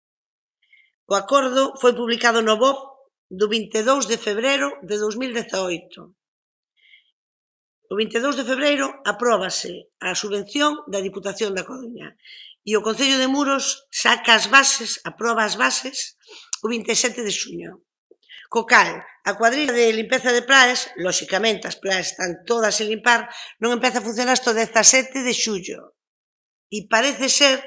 O acordo foi publicado no BOP do 22 de febreiro de 2018. O 22 de febreiro apróbase a subvención da Diputación da Coruña. E o Concello de Muros saca as bases, aproba as bases, o 27 de xuño. Co cal, a cuadrilla de limpeza de praias, lóxicamente as praias están todas sin limpar, non empeza a funcionar hasta o 17 de xullo. E parece ser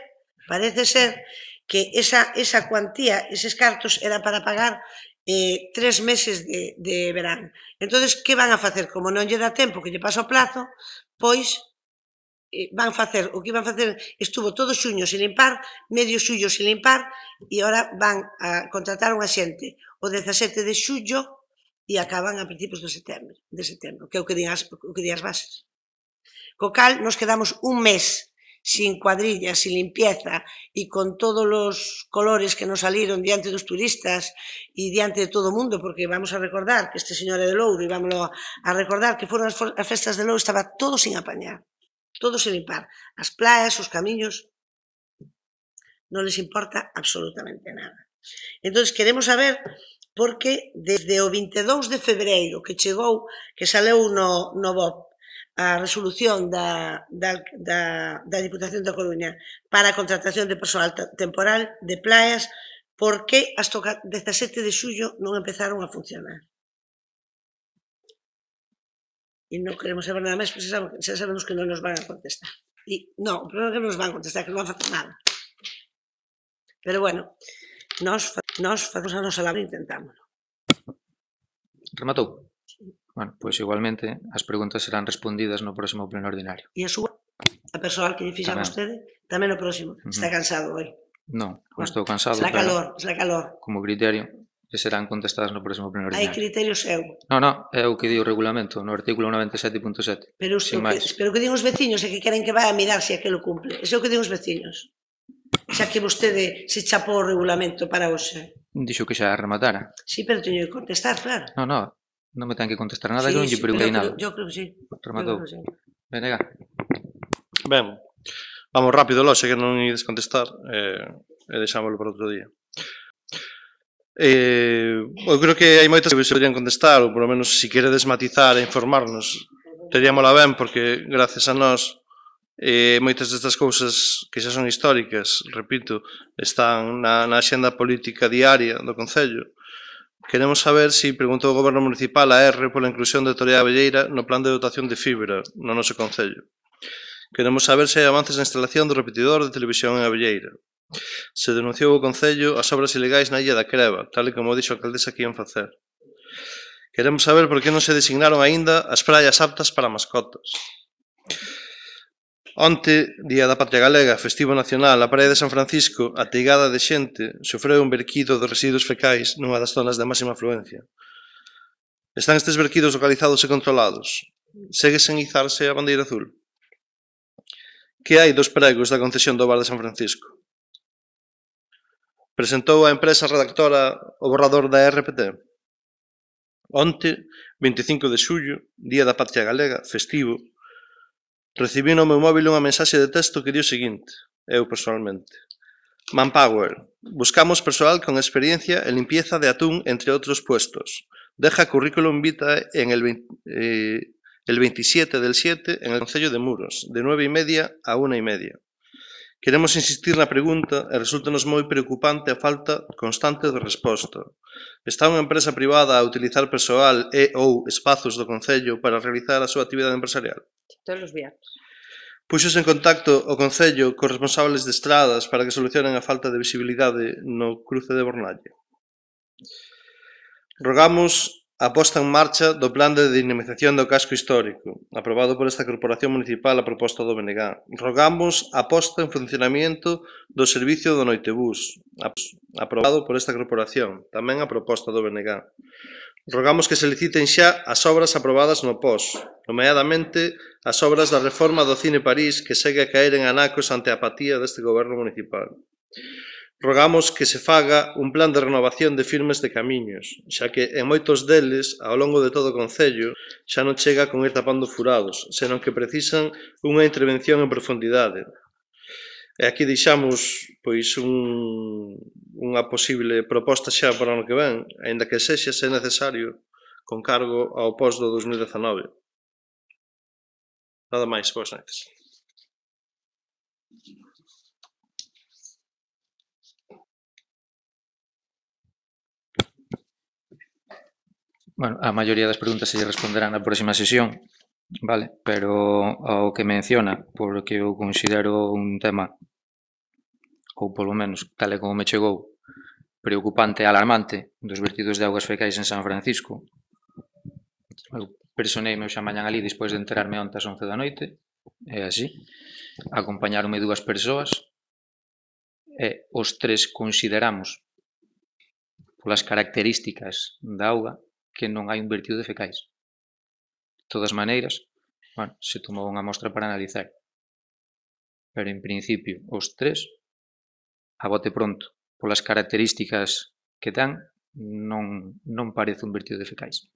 que esa cuantía, eses cartos, era para pagar 3 meses de verán. Entón, que van a facer? Como non lle dá tempo que lle pasa o plazo, pois van facer, o que iban facer estuvo todo xuño sin limpar, medio xullo sin limpar e agora van a contratar unha xente o 17 de xullo e acaban a principios de setembro, que é o que di as bases. Co cal, nos quedamos un mes sin cuadrilla, sin limpieza e con todos os colores que nos saliron diante dos turistas e diante de todo o mundo, porque vamos a recordar que este señor é de Louro e vamos a recordar que foron as festas de Louro, estaba todo sin apañar. Todo sin limpar. As playas, os camiños, non les importa absolutamente nada. Entón, queremos saber por que desde o 22 de febreiro que chegou, que saleu no BOP, a resolución da Diputación da Coruña para a contratación de personal temporal de playas, por que hasta o 17 de xullo non empezaron a funcionar. E non queremos saber nada máis, porque xa sabemos que non nos van a contestar. Non, o problema é que non nos van a contestar, que non van a facer nada. Pero bueno, nós facemos a nosa labor e intentámoslo. Rematou? Bueno, pois igualmente as preguntas serán respondidas no próximo pleno ordinario. E a súa, a persoal que lle fixan a vostede, tamén no próximo. Está cansado hoy. Non estou cansado, pero calor. Como criterio, que serán contestadas no próximo pleno Hai ordinario. criterio seu. Non, é o que di o regulamento, no artículo 97.7. Pero o que din os veciños é que queren que vai a mirar se aquilo cumple. Ese é o que din os veciños. Xa que vostede se chapou o regulamento para hoxe. Dixo que xa rematara. Sí, pero teño que contestar, claro. Non me ten que contestar nada, que non lle preguntei nada. Yo creo que sí. Rematou. Venga. Ben, vamos rápido, loxe, que non ides contestar e deixámoslo para outro día. Eu creo que hai moitas que se podrían contestar, ou polo menos se queredes matizar e informarnos, teríamola ben, porque gracias a nós moitas destas cousas que xa son históricas, repito, están na axenda política diaria do Concello. Queremos saber se preguntou o Goberno Municipal a R pola inclusión de Torea Abelleira no plan de dotación de fibra no noso Concello. Queremos saber se hai avances na instalación do repetidor de televisión en Abelleira. Se denunciou o Concello as obras ilegais na Illa da Creva, tal e como dixo a alcaldesa que ian facer. Queremos saber por que non se designaron aínda as praias aptas para mascotas. Onte, Día da Patria Galega, festivo nacional, a praia de San Francisco, ateigada de xente, sofreu un verquido de residuos fecais nunha das zonas de máxima afluencia. Están estes verquidos localizados e controlados? Segue sen izarse a bandeira azul? Que hai dos pregos da concesión do bar de San Francisco? Presentou a empresa redactora o borrador da RPT? Onte, 25 de xullo, Día da Patria Galega, festivo, recibí no meu móvil unha mensaxe de texto que di o seguinte, eu personalmente. Manpower. Buscamos persoal con experiencia en limpieza de atún, entre outros puestos. Deja currículum vitae en el 27 del 7 en el Concello de Muros, de 9:30 a 1:30. Queremos insistir na pregunta e resúltanos moi preocupante a falta constante de resposta. Está unha empresa privada a utilizar persoal e ou espazos do Concello para realizar a súa actividade empresarial? Todos os viernes. Puxos en contacto o Concello cos responsables de estradas para que solucionen a falta de visibilidade no cruce de Bornalla. Rogamos a posta en marcha do plan de dinamización do casco histórico, aprobado por esta Corporación Municipal a proposta do BNG. Rogamos a posta en funcionamiento do servicio do Noitebús, aprobado por esta Corporación, tamén a proposta do BNG. Rogamos que se liciten xa as obras aprobadas no POS, nomeadamente as obras da reforma do Cine París que segue a caer en anacos ante a apatía deste goberno municipal. Rogamos que se faga un plan de renovación de firmes de camiños, xa que en moitos deles, ao longo de todo o Concello, xa non chega con ir tapando furados, senón que precisan unha intervención en profundidade. E aquí deixamos pois unha posible proposta xa para o ano que ven, aínda que sexa se necesario, con cargo ao POS do 2019. Nada máis, boas noites. Bueno, a maioría das preguntas se lle responderán na próxima sesión, vale? Pero ao que menciona, porque eu considero un tema, ou polo menos tal e como me chegou, preocupante e alarmante dos vertidos de augas fecais en San Francisco. Eu personeime xa mañan ali despois de enterarme onte ás 11 da noite, é así. Acompañaronme dúas persoas e os tres consideramos, polas características da auga, que non hai un vertido de fecais. De todas maneiras, bueno, se tomou unha mostra para analizar. Pero en principio, os tres, a bote pronto, polas características que ten, non parece un vertido de fecais.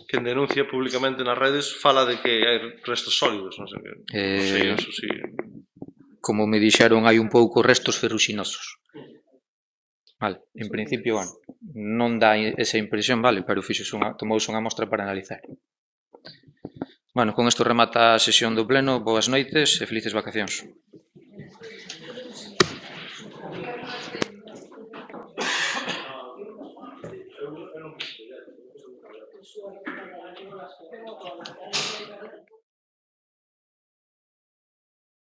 Quen denuncia públicamente nas redes fala de que hai restos sólidos, non sei que. Eso sí. Como me dixeron, hai un pouco restos ferruxinosos. Vale, en principio, bueno, non dá esa impresión, vale, pero tomouse unha mostra para analizar. Bueno, con isto remata a sesión do pleno, boas noites e felices vacacións.